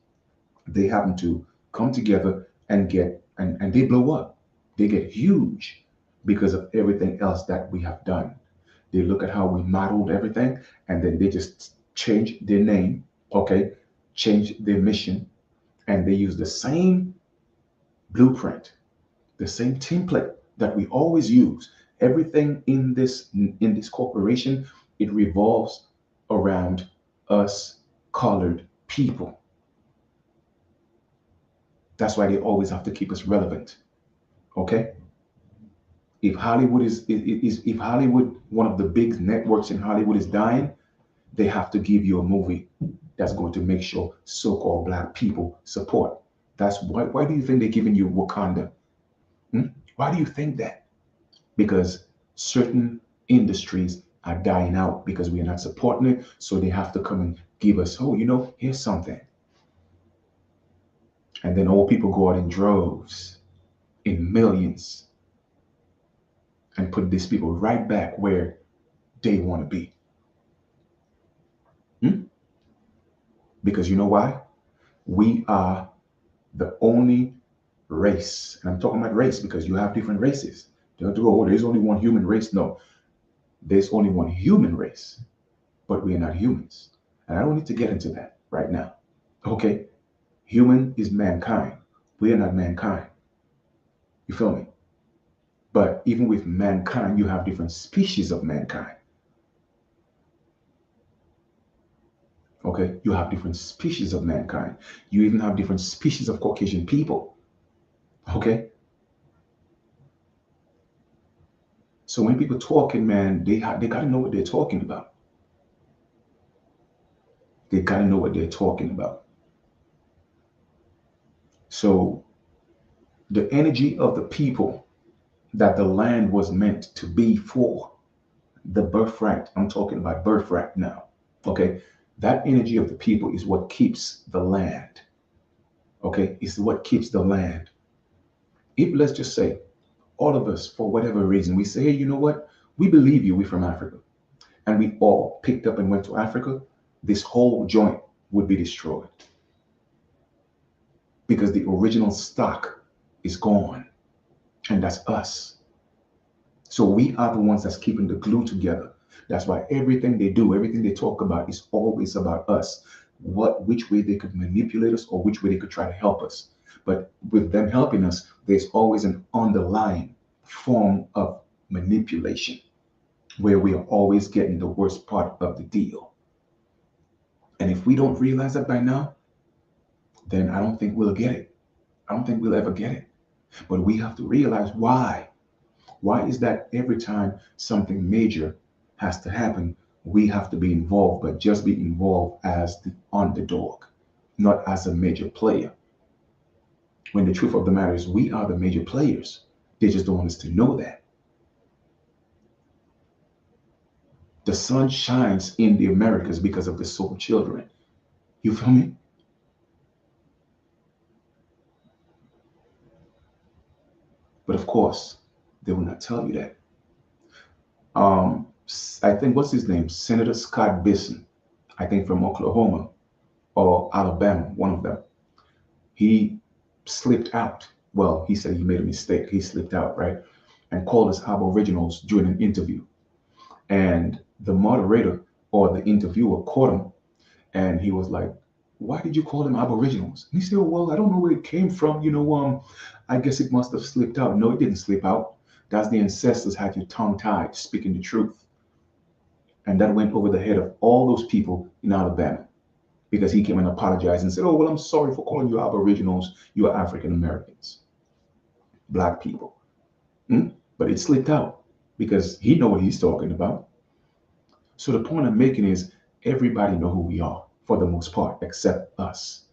they happen to come together and and they blow up. They get huge because of everything else that we have done. They look at how we modeled everything and then they just change their name, okay, change their mission, and they use the same blueprint, the same template that we always use. Everything in this corporation, it revolves around us colored people. That's why they always have to keep us relevant. Okay? If Hollywood is if Hollywood, one of the big networks in Hollywood is dying, they have to give you a movie that's going to make sure so-called black people support. That's why do you think they're giving you Wakanda? Hmm? Why do you think that? Because certain industries are dying out because we are not supporting it. So they have to come and give us, oh, here's something. And then all people go out in droves, in millions, and put these people right back where they want to be. Hmm? Because you know why? We are the only race. And I'm talking about race because you have different races. Don't go, oh, there's only one human race. No, there's only one human race, but we are not humans. And I don't need to get into that right now. Okay? Human is mankind. We are not mankind. You feel me? But even with mankind, you have different species of mankind. Okay? You have different species of mankind. You even have different species of Caucasian people. Okay? So when people talking, man, they got to know what they're talking about. They got to know what they're talking about. So the energy of the people that the land was meant to be for, the birthright, I'm talking about birthright now. Okay? That energy of the people is what keeps the land. Okay? It's what keeps the land. If let's just say all of us, for whatever reason, we say, hey, you know what? We believe you, we're from Africa. And we all picked up and went to Africa, this whole joint would be destroyed. Because the original stock is gone. And that's us. So we are the ones that's keeping the glue together. That's why everything they do, everything they talk about is always about us. Which way they could manipulate us or which way they could try to help us. But with them helping us, there's always an underlying form of manipulation where we are always getting the worst part of the deal. And if we don't realize that by now, then I don't think we'll get it. I don't think we'll ever get it. But we have to realize why. Why is that every time something major has to happen, we have to be involved, but just be involved as the underdog, not as a major player? When the truth of the matter is, we are the major players. They just don't want us to know that. The sun shines in the Americas because of the soul children. You feel me? But of course, they will not tell you that. I think, what's his name? Senator Scott Bisson, I think from Oklahoma or Alabama, one of them. He slipped out. Well, he said he made a mistake. He slipped out, right? And called us Aboriginals during an interview. And the moderator or the interviewer caught him, and he was like, "Why did you call them Aboriginals?" And he said, "Well, I don't know where it came from. I guess it must have slipped out." No, it didn't slip out. That's the ancestors had you tongue tied, speaking the truth. And that went over the head of all those people in Alabama, because he came and apologized and said, "Oh, well, I'm sorry for calling you Aboriginals. You are African Americans, black people." Hmm? But it slipped out because he know what he's talking about. So the point I'm making is everybody know who we are for the most part, except us.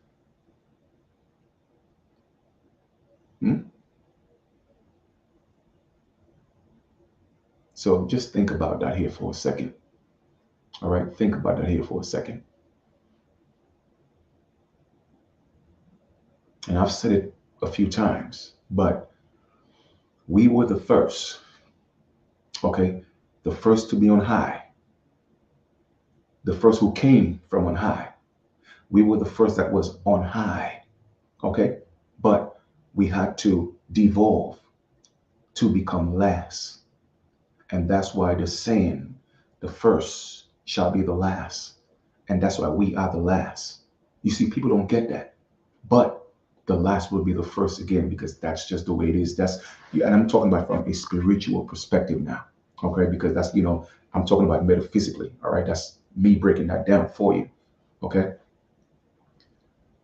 Hmm? So just think about that here for a second. All right, think about that here for a second. And I've said it a few times, but we were the first, okay? The first to be on high, the first who came from on high. We were the first that was on high, okay? But we had to devolve to become last. And that's why the saying, the first shall be the last. And that's why we are the last. You see, people don't get that. But the last will be the first again, because that's just the way it is. And I'm talking about from a spiritual perspective now, okay? Because I'm talking about metaphysically, all right? That's me breaking that down for you, okay?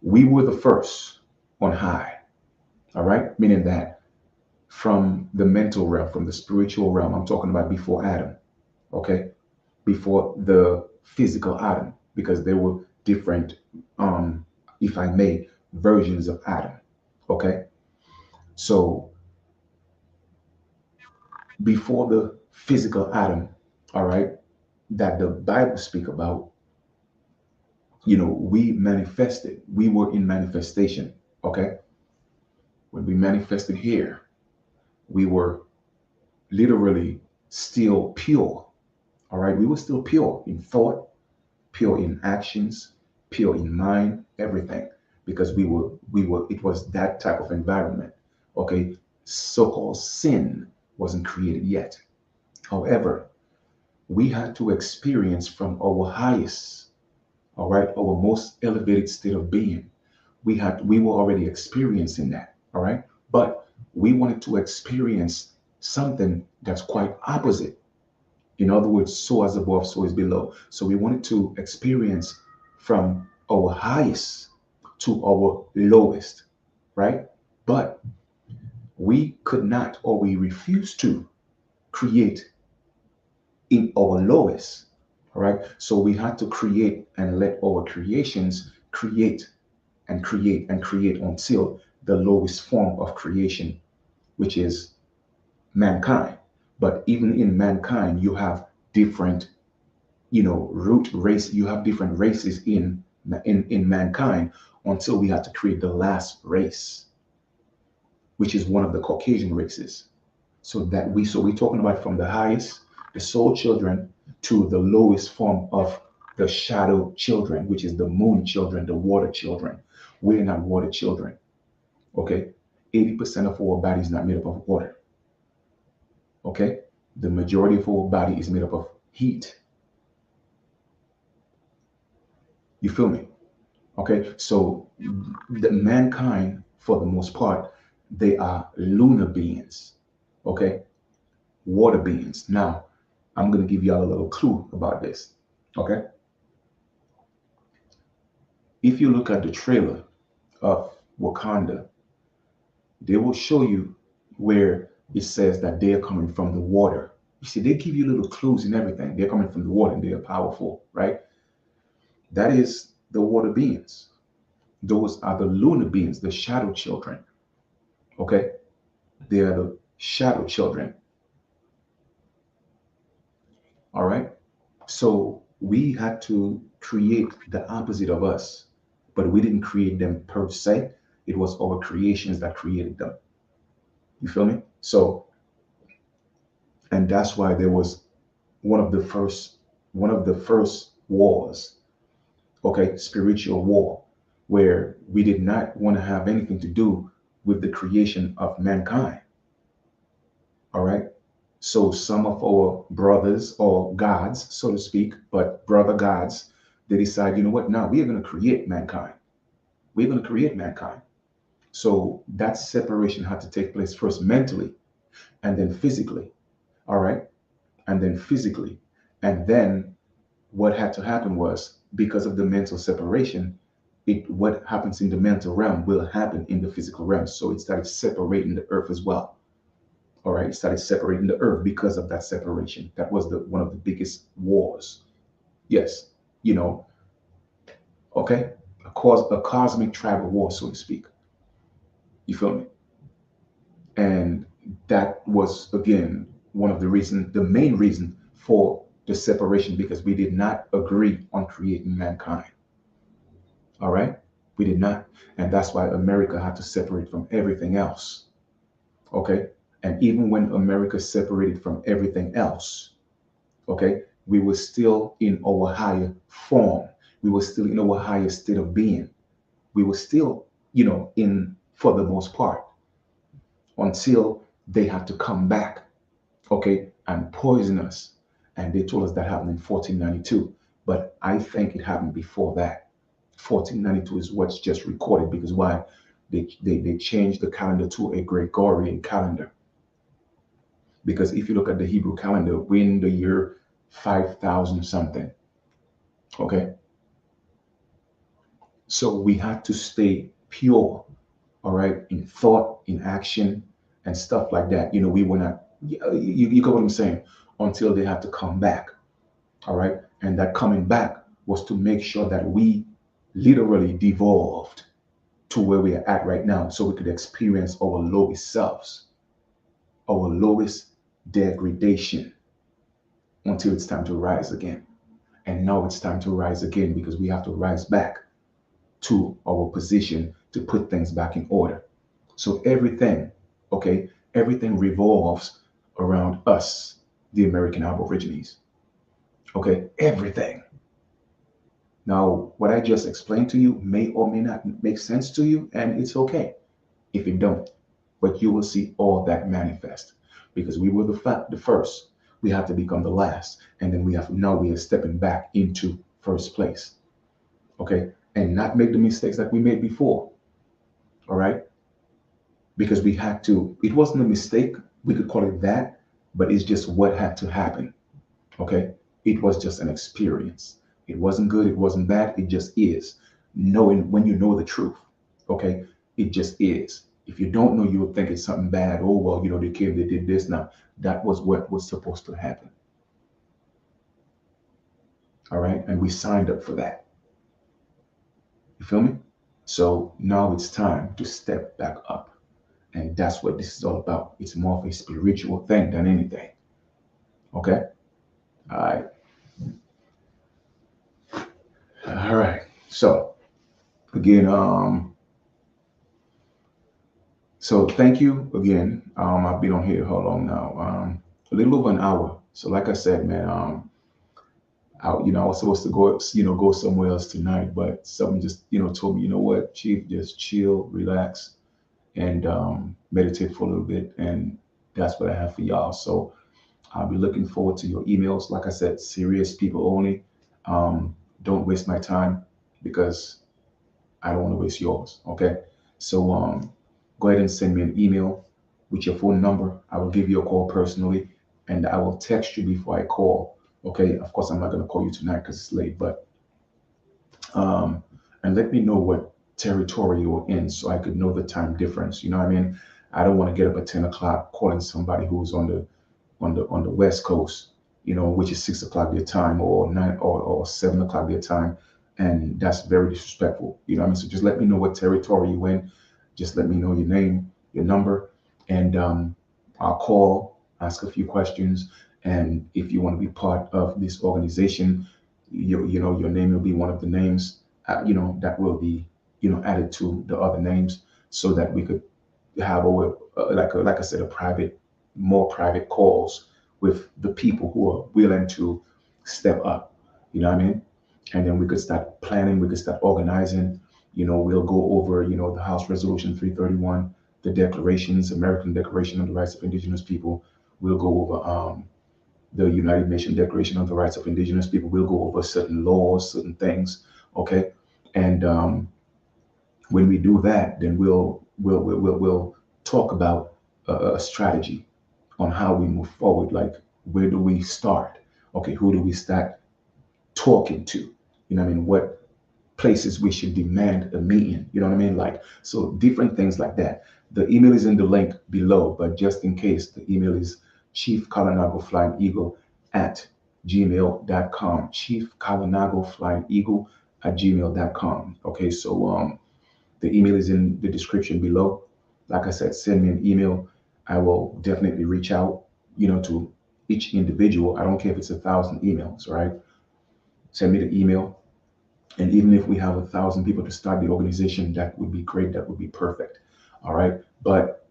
We were the first on high, all right? Meaning that from the mental realm, from the spiritual realm, I'm talking about before Adam, okay? Before the physical Adam, because there were different, if I may, versions of Adam, okay? So before the physical Adam, all right, that the Bible speak about, we manifested. We were in manifestation, okay? When we manifested here, we were literally still pure, all right? We were still pure in thought, pure in actions, pure in mind, everything, because it was that type of environment, okay? So-called sin wasn't created yet. However, we had to experience from our highest, all right, our most elevated state of being. We were already experiencing that, all right? But we wanted to experience something that's quite opposite. In other words, so as above, so is below. So we wanted to experience from our highest to our lowest, right? But we could not, or we refused to create in our lowest. All right. So we had to create and let our creations create and create and create until the lowest form of creation, which is mankind. But even in mankind, you have different, root race. You have different races in mankind until we had to create the last race, which is one of the Caucasian races. So we're talking about from the highest, the soul children, to the lowest form of the shadow children, which is the moon children, the water children. We're not water children. Okay. 80% of our body is not made up of water. Okay. The majority of our body is made up of heat. You feel me? Okay. So the mankind, for the most part, they are lunar beings. Okay. Water beings. Now, I'm going to give y'all a little clue about this. Okay. If you look at the trailer of Wakanda, they will show you where it says that they are coming from the water. You see, they give you little clues and everything. They're coming from the water and they are powerful, right? That is the water beings. Those are the lunar beings, the shadow children. Okay. They are the shadow children. All right. So we had to create the opposite of us, but we didn't create them per se. It was our creations that created them. You feel me? So, and that's why there was one of the first wars, okay, spiritual war, where we did not want to have anything to do with the creation of mankind. All right. So some of our brothers or gods, so to speak, but brother gods, they decide, you know what? Now we are going to create mankind. We're going to create mankind. So that separation had to take place first mentally and then physically. All right. And then physically. And then what had to happen was because of the mental separation, what happens in the mental realm will happen in the physical realm. So it started separating the earth as well. All right, it started separating the earth because of that separation. That was the one of the biggest wars. Yes, you know, okay, a cosmic tribal war, so to speak. You feel me? And that was again one of the reasons, the main reason for the separation, because we did not agree on creating mankind. All right, we did not, and that's why America had to separate from everything else. Okay, and even when America separated from everything else, okay, we were still in our higher form. We were still in our higher state of being. We were still, in for the most part until they had to come back, okay, and poison us. And they told us that happened in 1492. But I think it happened before that. 1492 is what's just recorded because why? They changed the calendar to a Gregorian calendar. Because if you look at the Hebrew calendar, we're in the year 5,000 something. Okay. So we had to stay pure, all right, in thought, in action, and stuff like that. We were not, you get what I'm saying, until they had to come back, all right. And that coming back was to make sure that we literally devolved to where we are at right now so we could experience our lowest selves, our lowest degradation until it's time to rise again. And now it's time to rise again because we have to rise back to our position to put things back in order. So everything, okay, everything revolves around us, the American Aborigines. Okay, everything. Now, what I just explained to you may or may not make sense to you, and it's okay if it don't. But you will see all that manifest because we were the first. We have to become the last, and then we are stepping back into first place. Okay, and not make the mistakes that we made before. All right, because we had to. It wasn't a mistake. We could call it that, but it's just what had to happen. Okay, it was just an experience. It wasn't good. It wasn't bad. It just is. Knowing when you know the truth. Okay, it just is. If you don't know, you would think it's something bad. Oh well, they came, they did this. Now that was what was supposed to happen. All right, and we signed up for that. You feel me? So now it's time to step back up. And that's what this is all about. It's more of a spiritual thing than anything. Okay? All right. All right. So again, so thank you again. I've been on here how long now? A little over an hour. So like I said, man, I was supposed to go, go somewhere else tonight, but someone just, told me, you know what, Chief, just chill, relax, and meditate for a little bit. And that's what I have for y'all. So I'll be looking forward to your emails. Like I said, serious people only. Don't waste my time because I don't want to waste yours. Okay. So go ahead and send me an email with your phone number. I will give you a call personally and I will text you before I call. Okay. Of course, I'm not going to call you tonight because it's late, but um, and let me know what territory you're in so I could know the time difference. You know what I mean? I don't want to get up at 10 o'clock calling somebody who's on the West Coast, which is 6 o'clock their time or 7 o'clock their time. And that's very disrespectful. You know what I mean? So just let me know what territory you in. Just let me know your name, your number, and I'll call, ask a few questions, And if you want to be part of this organization, your name will be one of the names, that will be, added to the other names, so that we could have like I said, more private calls with the people who are willing to step up. You know what I mean? And then we could start planning. We could start organizing. We'll go over, the House Resolution 331, the declarations, American Declaration on the Rights of Indigenous People. We'll go over the United Nations Declaration on the Rights of Indigenous People. We'll go over certain laws, certain things. Okay, and when we do that, then we'll talk about a strategy on how we move forward. Like, where do we start? Okay, who do we start talking to? I mean, what places we should demand a meeting? You know what I mean? Like, so different things like that. The email is in the link below, but just in case, the email is Chief Kalanago Flying Eagle at gmail.com. Chief Kalanago Flying Eagle at gmail.com. Okay, so the email is in the description below. Like I said, send me an email. I will definitely reach out, to each individual. I don't care if it's 1,000 emails, right? Send me the email. And even if we have 1,000 people to start the organization, that would be great. That would be perfect. All right. But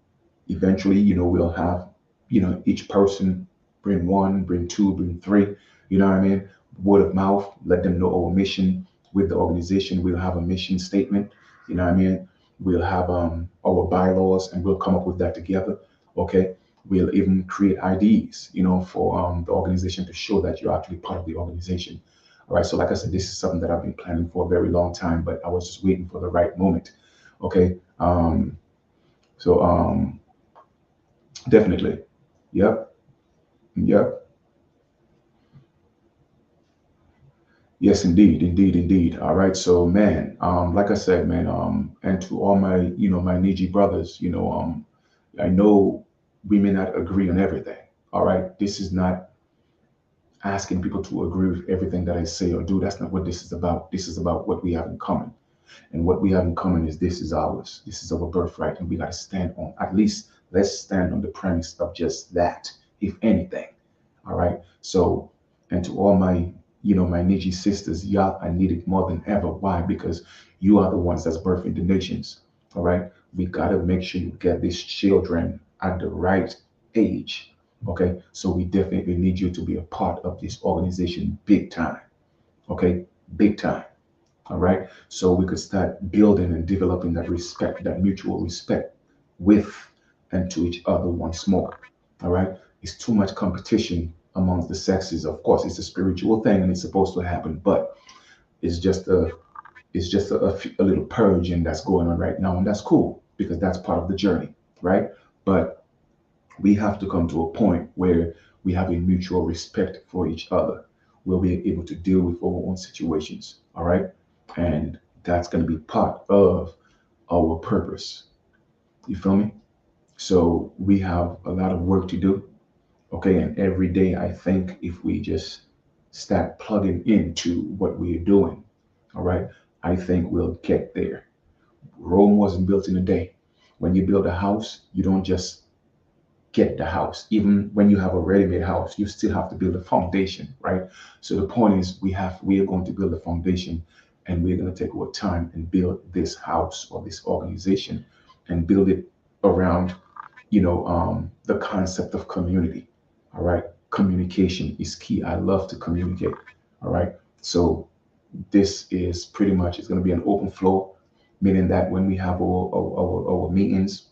eventually, we'll have, each person bring one, bring two, bring three. You know what I mean? Word of mouth, let them know our mission with the organization. We'll have a mission statement. You know what I mean? We'll have our bylaws, and we'll come up with that together. Okay. We'll even create IDs, for the organization, to show that you're actually part of the organization. All right. So, like I said, this is something that I've been planning for a very long time, but I was just waiting for the right moment. Okay. So, definitely. Yep. Yep. Yes, indeed, indeed, indeed. All right. So, man, like I said, man, and to all my, my Niji brothers, I know we may not agree on everything. All right. This is not asking people to agree with everything that I say or do. That's not what this is about. This is about what we have in common. And what we have in common is this is ours. This is our birthright. And we got to stand on, at least let's stand on the premise of just that, if anything. All right. So, and to all my, my Niji sisters, y'all, I need it more than ever. Why? Because you are the ones that's birthing the nations. All right. We got to make sure you get these children at the right age. Okay. So we definitely need you to be a part of this organization big time. Okay. Big time. All right. So we could start building and developing that respect, that mutual respect with and to each other once more. All right. It's too much competition amongst the sexes. Of course, it's a spiritual thing and it's supposed to happen, but it's just a little purging that's going on right now. And that's cool because that's part of the journey. Right. But we have to come to a point where we have a mutual respect for each other, where we're able to deal with our own situations. All right. And that's going to be part of our purpose. You feel me? So we have a lot of work to do. Okay. And every day, I think if we just start plugging into what we're doing, all right, I think we'll get there. Rome wasn't built in a day. When you build a house, you don't just get the house. Even when you have a ready-made house, you still have to build a foundation, right? So the point is, we are going to build a foundation, and we're going to take our time and build this house or this organization, and build it around, the concept of community. All right, communication is key. I love to communicate. All right, so this is pretty much, it's going to be an open floor, meaning that when we have our meetings,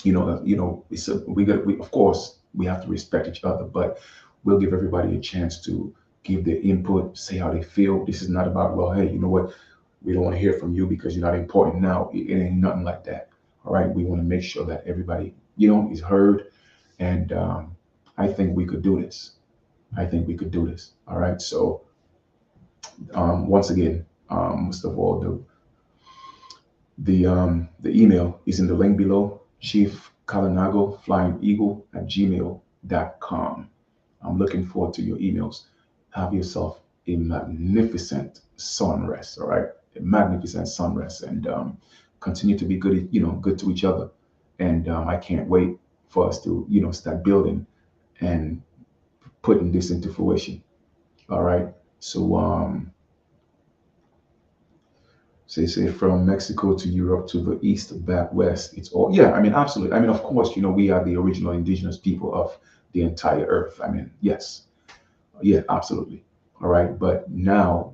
we of course we have to respect each other, but we'll give everybody a chance to give their input, say how they feel. This is not about, well, hey, you know what, we don't want to hear from you because you're not important now. It ain't nothing like that. All right, we want to make sure that everybody, is heard, and I think we could do this. I think we could do this. All right, so once again, most of all, the email is in the link below, Chief Kalanago Flying Eagle at gmail.com. I'm looking forward to your emails. Have yourself a magnificent sunrest, all right? A magnificent sunrest, and continue to be good, good to each other. And I can't wait for us to, start building and putting this into fruition. All right. So say from Mexico to Europe to the east back west, it's all, yeah, I mean, absolutely. I mean, of course, we are the original indigenous people of the entire earth. I mean, yes, yeah, absolutely. All right. But now,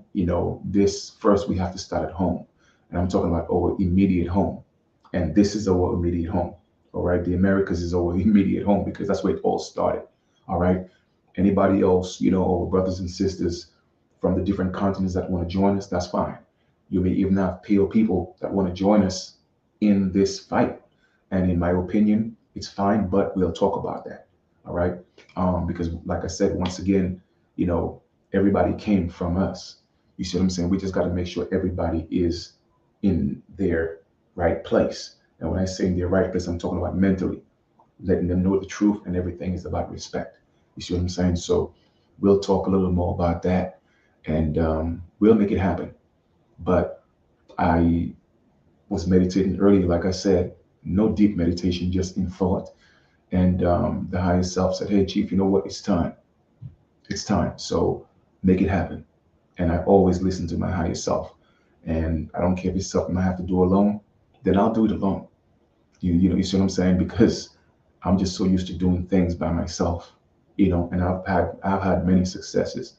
this first we have to start at home. And I'm talking about our immediate home. And this is our immediate home. All right. The Americas is our immediate home because that's where it all started. All right. Anybody else, our brothers and sisters from the different continents that want to join us, that's fine. You may even have pale people that want to join us in this fight. And in my opinion, it's fine, but we'll talk about that. All right. Because like I said, once again, you know, everybody came from us. You see what I'm saying? We just got to make sure everybody is in their right place. And when I say in their right place, I'm talking about mentally, letting them know the truth, and everything is about respect. You see what I'm saying? So we'll talk a little more about that, and we'll make it happen. But I was meditating earlier, like I said, no deep meditation, just in thought. And the higher self said, "Hey, Chief, you know what? It's time. It's time. So make it happen." And I always listen to my higher self. And I don't care if it's something I have to do alone, then I'll do it alone. You see what I'm saying? Because I'm just so used to doing things by myself, and I've had many successes,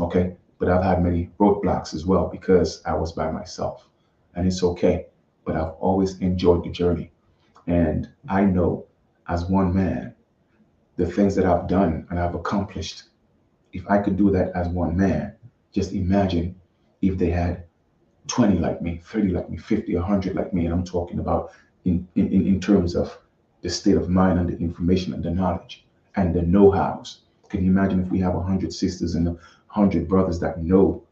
okay? But I've had many roadblocks as well because I was by myself. And it's okay. But I've always enjoyed the journey. And I know as one man, the things that I've done and I've accomplished, if I could do that as one man, just imagine if they had 20 like me, 30 like me, 50, 100 like me. And I'm talking about in terms of the state of mind and the information and the knowledge and the know-hows. Can you imagine if we have 100 sisters and 100 brothers that know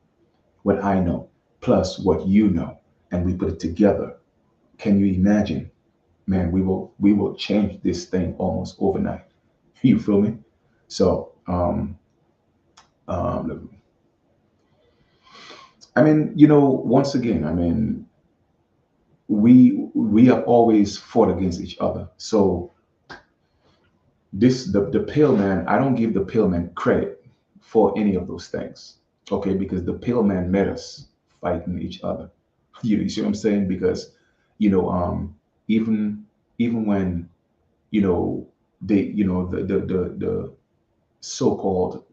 what I know, plus what you know, and we put it together? Can you imagine? Man, we will change this thing almost overnight. You feel me? So, um, I mean, once again, I mean, we have always fought against each other. So the pale man, I don't give the pale man credit for any of those things. Okay, because the pale man met us fighting each other. You see what I'm saying? Because you know, even even when they the so-called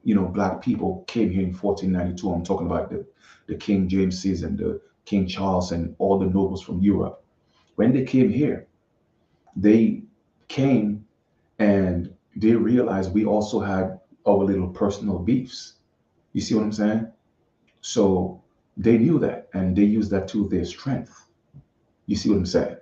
black people came here in 1492. I'm talking about the King Jameses and the King Charles and all the nobles from Europe. When they came here, they came and they realized we also had our little personal beefs. You see what I'm saying? So they knew that and they used that to their strength. You see what I'm saying?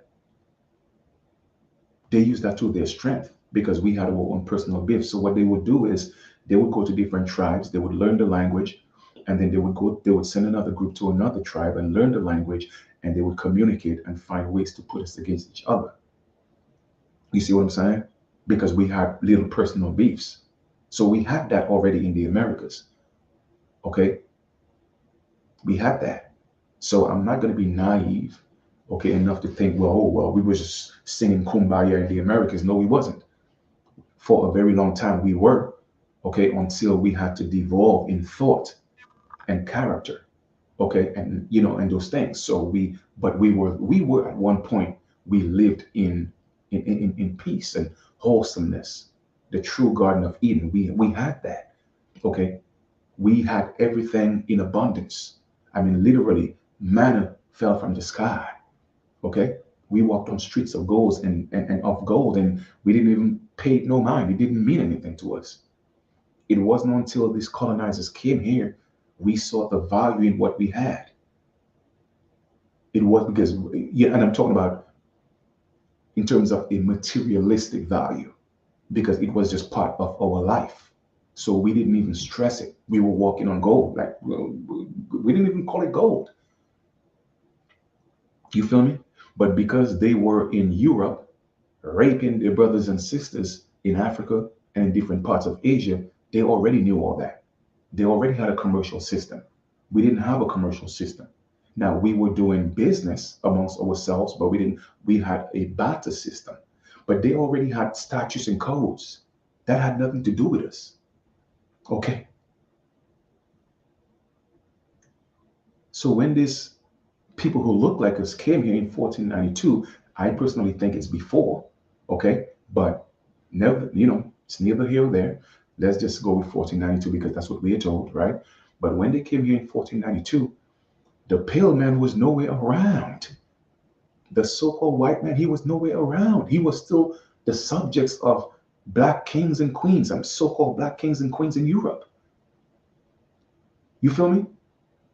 They used that to their strength because we had our own personal beefs. So what they would do is they would go to different tribes, they would learn the language, and then they would send another group to another tribe and learn the language, and they would communicate and find ways to put us against each other. You see what I'm saying? Because we had little personal beefs. So we had that already in the Americas. Okay? We had that. So I'm not going to be naive, okay, enough to think, well, oh, well, we were just singing Kumbaya in the Americas. No, we wasn't. For a very long time, we were, okay, until we had to devolve in thought and character, okay, and and those things. So but we were at one point, we lived in peace and wholesomeness, the true Garden of Eden. We had that, okay. We had everything in abundance. I mean, literally, manna fell from the sky. Okay, we walked on streets of gold and of gold, and we didn't even pay no mind. It didn't mean anything to us. It wasn't until these colonizers came here we saw the value in what we had. It was because, yeah, and I'm talking about in terms of a materialistic value, because it was just part of our life. So we didn't even stress it. We were walking on gold. Like, well, we didn't even call it gold. You feel me? But because they were in Europe, raping their brothers and sisters in Africa and in different parts of Asia, they already knew all that. They already had a commercial system. We didn't have a commercial system. Now we were doing business amongst ourselves, but we had a barter system. But they already had statutes and codes. That had nothing to do with us. Okay. So when these people who look like us came here in 1492, I personally think it's before. Okay. But never, it's neither here or there. Let's just go with 1492 because that's what we are told, right? But when they came here in 1492, the pale man was nowhere around. The so-called white man, he was nowhere around. He was still the subjects of black kings and queens, and so-called black kings and queens in Europe. You feel me?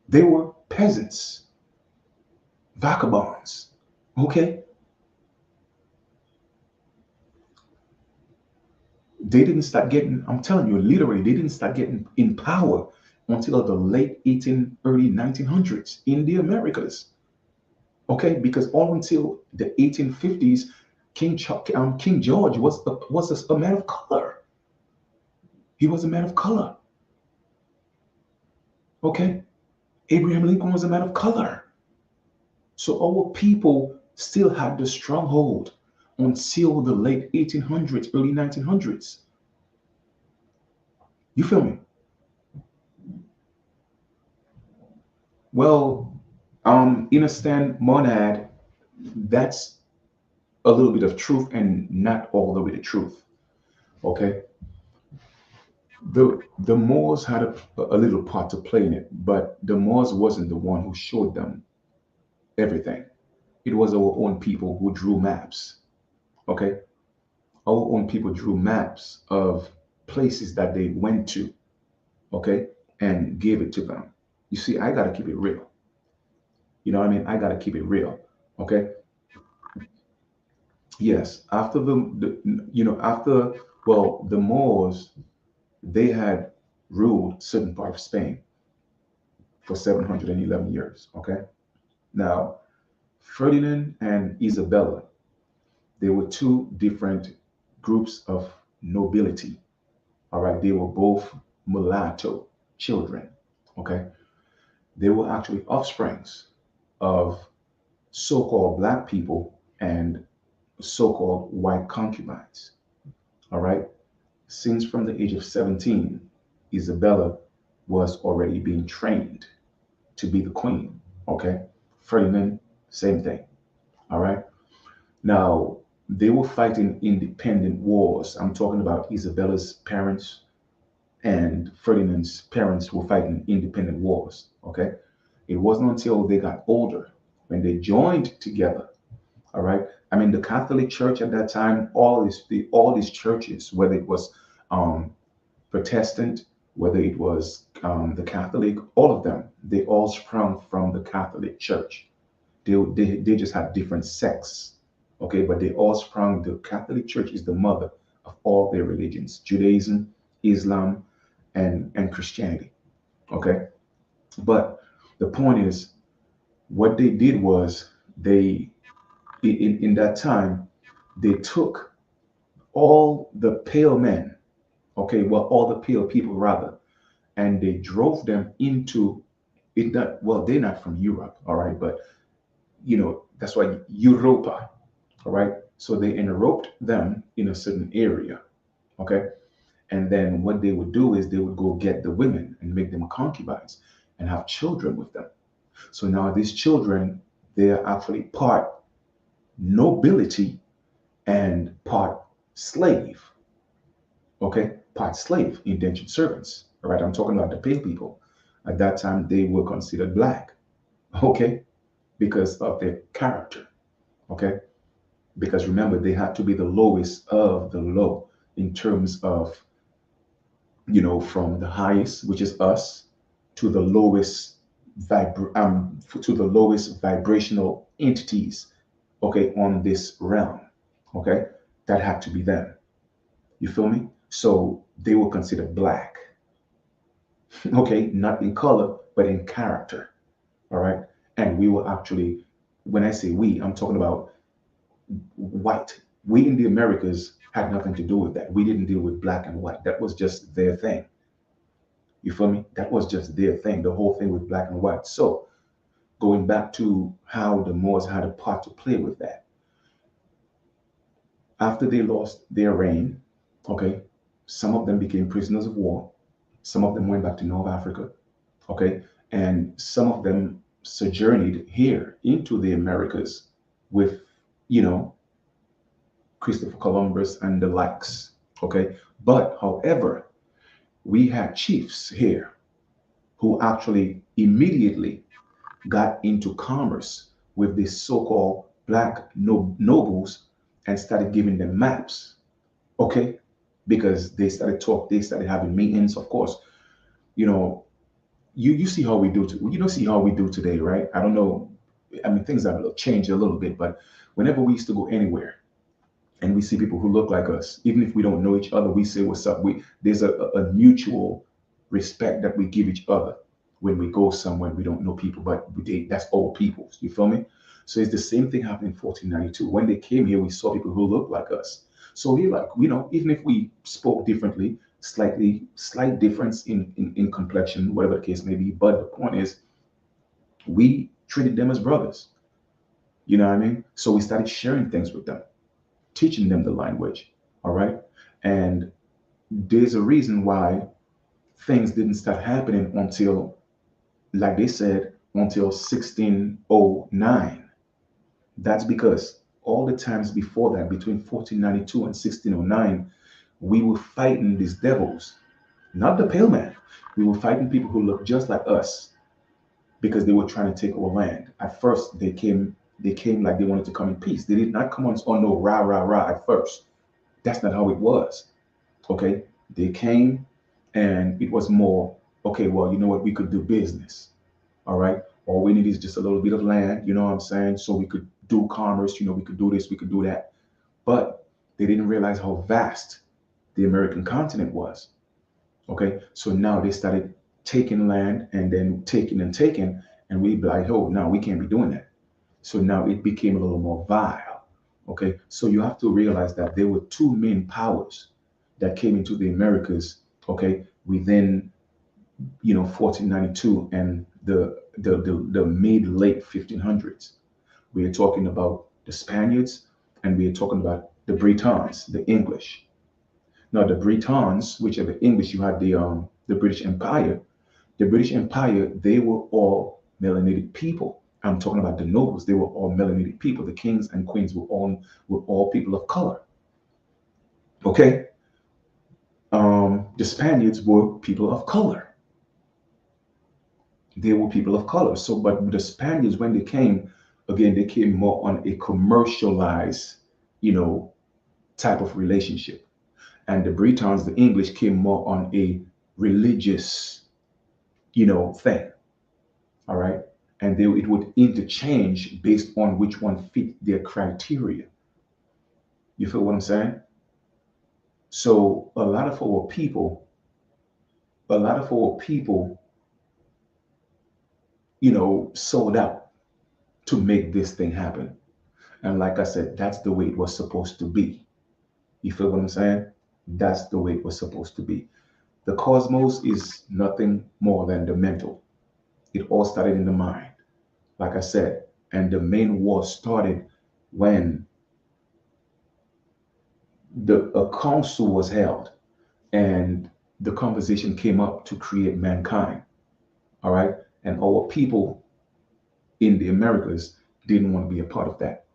They were peasants, vagabonds. Okay? They didn't start getting, I'm telling you, literally, they didn't start getting in power until the late 18, early 1900s in the Americas. Okay? Because all until the 1850s, King George was a man of color. He was a man of color. Okay? Abraham Lincoln was a man of color. So our people still had the stronghold until the late 1800s, early 1900s. You feel me? Well, in a stand monad, that's a little bit of truth and not all the way the truth. Okay. The Moors had a little part to play in it, but the Moors wasn't the one who showed them everything. It was our own people who drew maps. Okay. Our own people drew maps of places that they went to, okay, and gave it to them. You see, I got to keep it real. You know what I mean? I got to keep it real, okay? Yes, after after, well, the Moors, they had ruled certain part of Spain for 711 years, okay? Now, Ferdinand and Isabella, they were two different groups of nobility. All right, they were both mulatto children. Okay, they were actually offsprings of so-called black people and so-called white concubines. All right, since from the age of 17, Isabella was already being trained to be the queen. Okay, Ferdinand, same thing. All right, now they were fighting independent wars. I'm talking about Isabella's parents and Ferdinand's parents were fighting independent wars. Okay, it wasn't until they got older when they joined together. All right, I mean the Catholic Church at that time, all these churches, whether it was um, Protestant, whether it was the Catholic, all of them, they all sprung from the Catholic Church. They just had different sects. Okay, but they all sprung. The Catholic Church is the mother of all their religions: Judaism, Islam, and Christianity. Okay, but the point is, what they did was they in that time they took all the pale men, okay, well, all the pale people rather, and they drove them into it. Not well, they're not from Europe, all right, but that's why Europa, all right. So they enroped them in a certain area, okay. And then what they would do is they would go get the women and make them concubines and have children with them. So now these children, they are actually part nobility and part slave. Okay, part slave, indentured servants. All right, I'm talking about the pale people. At that time, they were considered black. Okay, because of their character. Okay, because remember, they had to be the lowest of the low in terms of from the highest, which is us, to the lowest to the lowest vibrational entities, okay, on this realm, okay, that had to be them. You feel me? So they were considered black, okay, not in color, but in character, all right. And we were actually, when I say we, I'm talking about white. We in the Americas had nothing to do with that. We didn't deal with black and white. That was just their thing. You feel me? That was just their thing, the whole thing with black and white. So going back to how the Moors had a part to play with that. After they lost their reign, okay, some of them became prisoners of war. Some of them went back to North Africa, okay? And some of them sojourned here into the Americas with, you know, Christopher Columbus and the likes, okay? But however, we had chiefs here who actually immediately got into commerce with the so-called black nobles and started giving them maps, okay? Because they started having meetings, of course. You know, you see how we do, you don't see how we do today, right? I don't know. I mean, things have changed a little bit, but whenever we used to go anywhere and we see people who look like us, even if we don't know each other, we say what's up. There's a mutual respect that we give each other when we go somewhere. We don't know people, but that's all people. You feel me? So it's the same thing happened in 1492. When they came here, we saw people who looked like us. So we like, even if we spoke differently, slight difference in complexion, whatever the case may be. But the point is, we treated them as brothers. You know what I mean? So we started sharing things with them, teaching them the language. All right. And there's a reason why things didn't start happening until, like they said, until 1609. That's because all the times before that, between 1492 and 1609, we were fighting these devils, not the pale man. We were fighting people who looked just like us because they were trying to take our land. At first, they came like they wanted to come in peace. They did not come on no rah rah rah at first. That's not how it was. Okay, they came, and it was more, okay, well, you know what, we could do business. All right, all we need is just a little bit of land, you know what I'm saying, so we could do commerce, we could do this, we could do that. But they didn't realize how vast the American continent was. Okay, so now they started taking land and then taking and taking, and we be like, oh, no, we can't be doing that. So now it became a little more vile. Okay, so you have to realize that there were two main powers that came into the Americas. Okay, within 1492 and the mid late 1500s. We are talking about the Spaniards, and we are talking about the Britons, the English. Now, the Britons, which are the English, you had the British Empire. The British Empire, they were all melanated people. I'm talking about the nobles. They were all melanated people. The kings and queens were all people of color. Okay. The Spaniards were people of color. They were people of color. So, but the Spaniards, when they came, again, they came more on a commercialized, type of relationship. And the Britons, the English, came more on a religious, thing. All right. And it would interchange based on which one fit their criteria. You feel what I'm saying? So a lot of our people, sold out to make this thing happen. And like I said, that's the way it was supposed to be. You feel what I'm saying? That's the way it was supposed to be. The cosmos is nothing more than the mental. It all started in the mind, like I said. And the main war started when a council was held and the conversation came up to create mankind. All right. And our people in the Americas didn't want to be a part of that.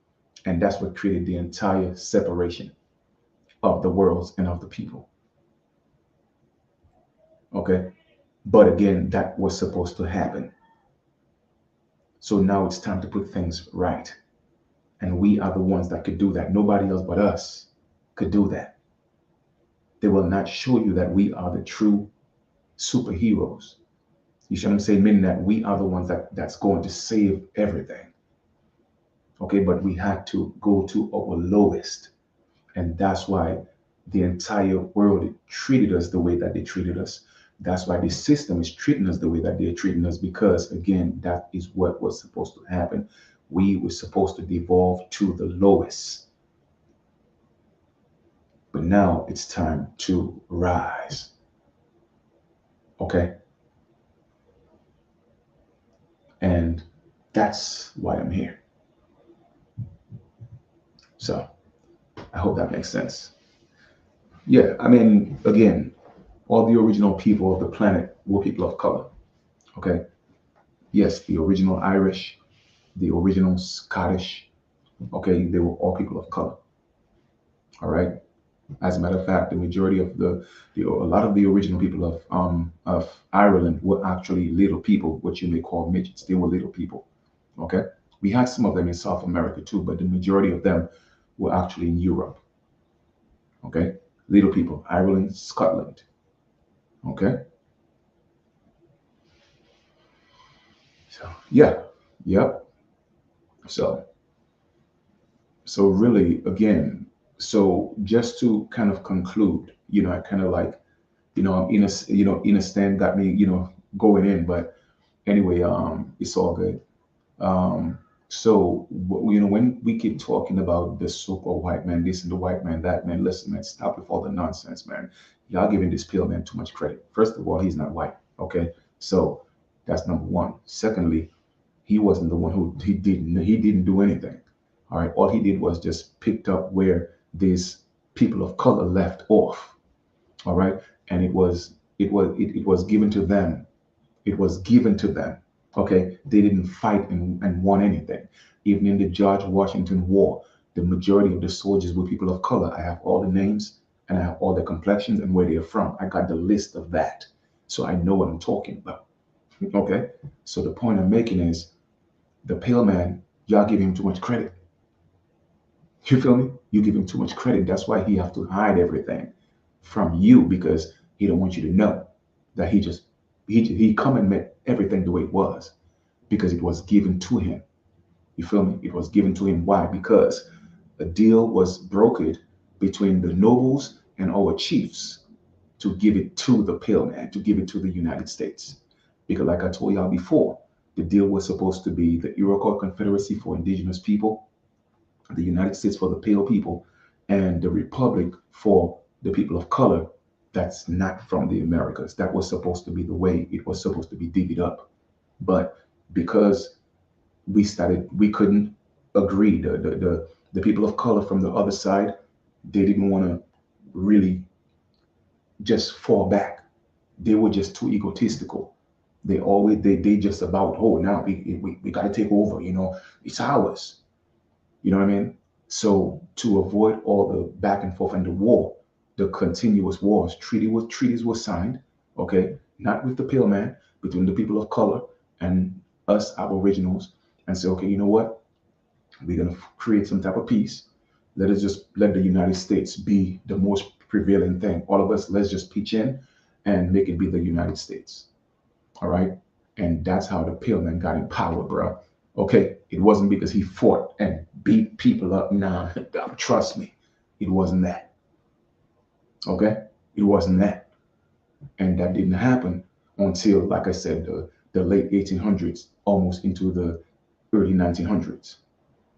And that's what created the entire separation of the worlds and of the people. Okay. But again, that was supposed to happen. So now it's time to put things right. And we are the ones that could do that. Nobody else but us could do that. They will not show you that we are the true superheroes. You see what I'm saying? Meaning that we are the ones that's going to save everything. Okay, but we had to go to our lowest. And that's why the entire world treated us the way that they treated us. That's why the system is treating us the way that they're treating us, because again, that is what was supposed to happen. We were supposed to devolve to the lowest. But now it's time to rise. Okay? And that's why I'm here. So I hope that makes sense. Yeah, I mean, again, All the original people of the planet were people of color. Okay. Yes, the original Irish, the original Scottish. Okay, they were all people of color. All right. As a matter of fact, the majority of a lot of the original people of Ireland were actually little people, what you may call midgets. They were little people. Okay. We had some of them in South America too, but the majority of them were actually in Europe. Okay. Little people, Ireland, Scotland. Okay. So yeah. Yep. So really again, so just to kind of conclude, I kind of like, I'm in a in a stand got me, going in, but anyway, it's all good. Um, so when we keep talking about the so-called white man, this and the white man, that man, listen, man, stop with all the nonsense, man. Y'all giving this pale man too much credit. First of all, he's not white. Okay, so that's number one. Secondly, he wasn't the one who he didn't do anything. All right, all he did was just picked up where these people of color left off. All right, and it was given to them. It was given to them. Okay, they didn't fight and won anything. Even in the George Washington War, the majority of the soldiers were people of color. I have all the names and I have all the complexions and where they're from. I got the list of that, so I know what I'm talking about. Okay, so the point I'm making is the pale man. Y'all give him too much credit. You feel me? You give him too much credit. That's why he have to hide everything from you because he don't want you to know that he come and met everything the way it was because it was given to him. You feel me? It was given to him. Why? Because a deal was brokered between the nobles and our chiefs to give it to the pale man, to give it to the United States. Because like I told y'all before, the deal was supposed to be the Iroquois Confederacy for indigenous people, the United States for the pale people, and the Republic for the people of color that's not from the Americas. That was supposed to be the way it was supposed to be divvied up. But because we couldn't agree, the people of color from the other side, they didn't want to really just fall back. They were just too egotistical. They just about, oh, now we got to take over, it's ours. You know what I mean? So to avoid all the back and forth and the war, the continuous wars, treaties were signed, okay, not with the pale man, between the people of color and us aboriginals, and say, okay, you know what? We're gonna create some type of peace. Let us just let the United States be the most prevailing thing. All of us, let's just pitch in and make it be the United States. All right. And that's how the pale man got in power, bro. Okay. It wasn't because he fought and beat people up. Nah, trust me. It wasn't that. Okay. It wasn't that. And that didn't happen until, like I said, the late 1800s, almost into the early 1900s.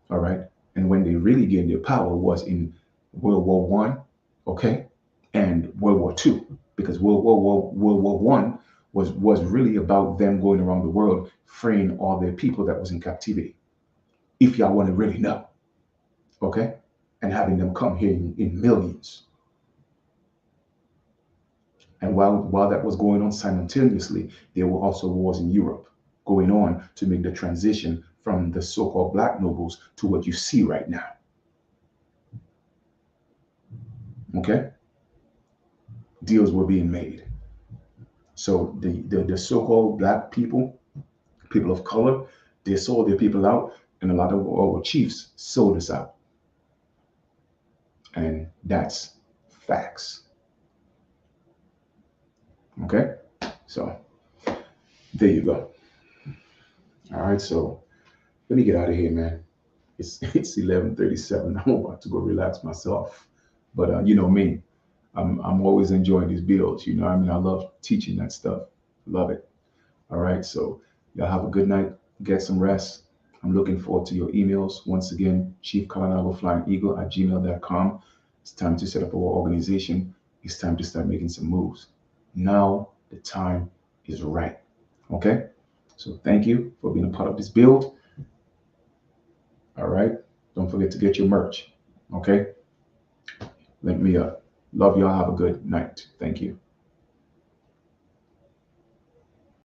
All right. And when they really gained their power was in World War I, okay, and World War II, because World War I was really about them going around the world freeing all their people that was in captivity. If y'all want to really know, okay, and having them come here in millions. And while that was going on simultaneously, there were also wars in Europe going on to make the transition from the so-called black nobles to what you see right now. Okay, deals were being made. So the so-called black people, people of color, they sold their people out, and a lot of our chiefs sold us out. And that's facts. Okay? So there you go. All right, so let me get out of here, man. It's 11:37. I'm about to go relax myself. But you know me, I'm always enjoying these builds. I love teaching that stuff. Love it. All right. So y'all have a good night. Get some rest. I'm looking forward to your emails. Once again, Chief Colonel Flying Eagle at gmail.com. It's time to set up our organization. It's time to start making some moves. Now the time is right. Okay. So thank you for being a part of this build. All right. Don't forget to get your merch. Okay. Link me up. Love y'all. Have a good night. Thank you.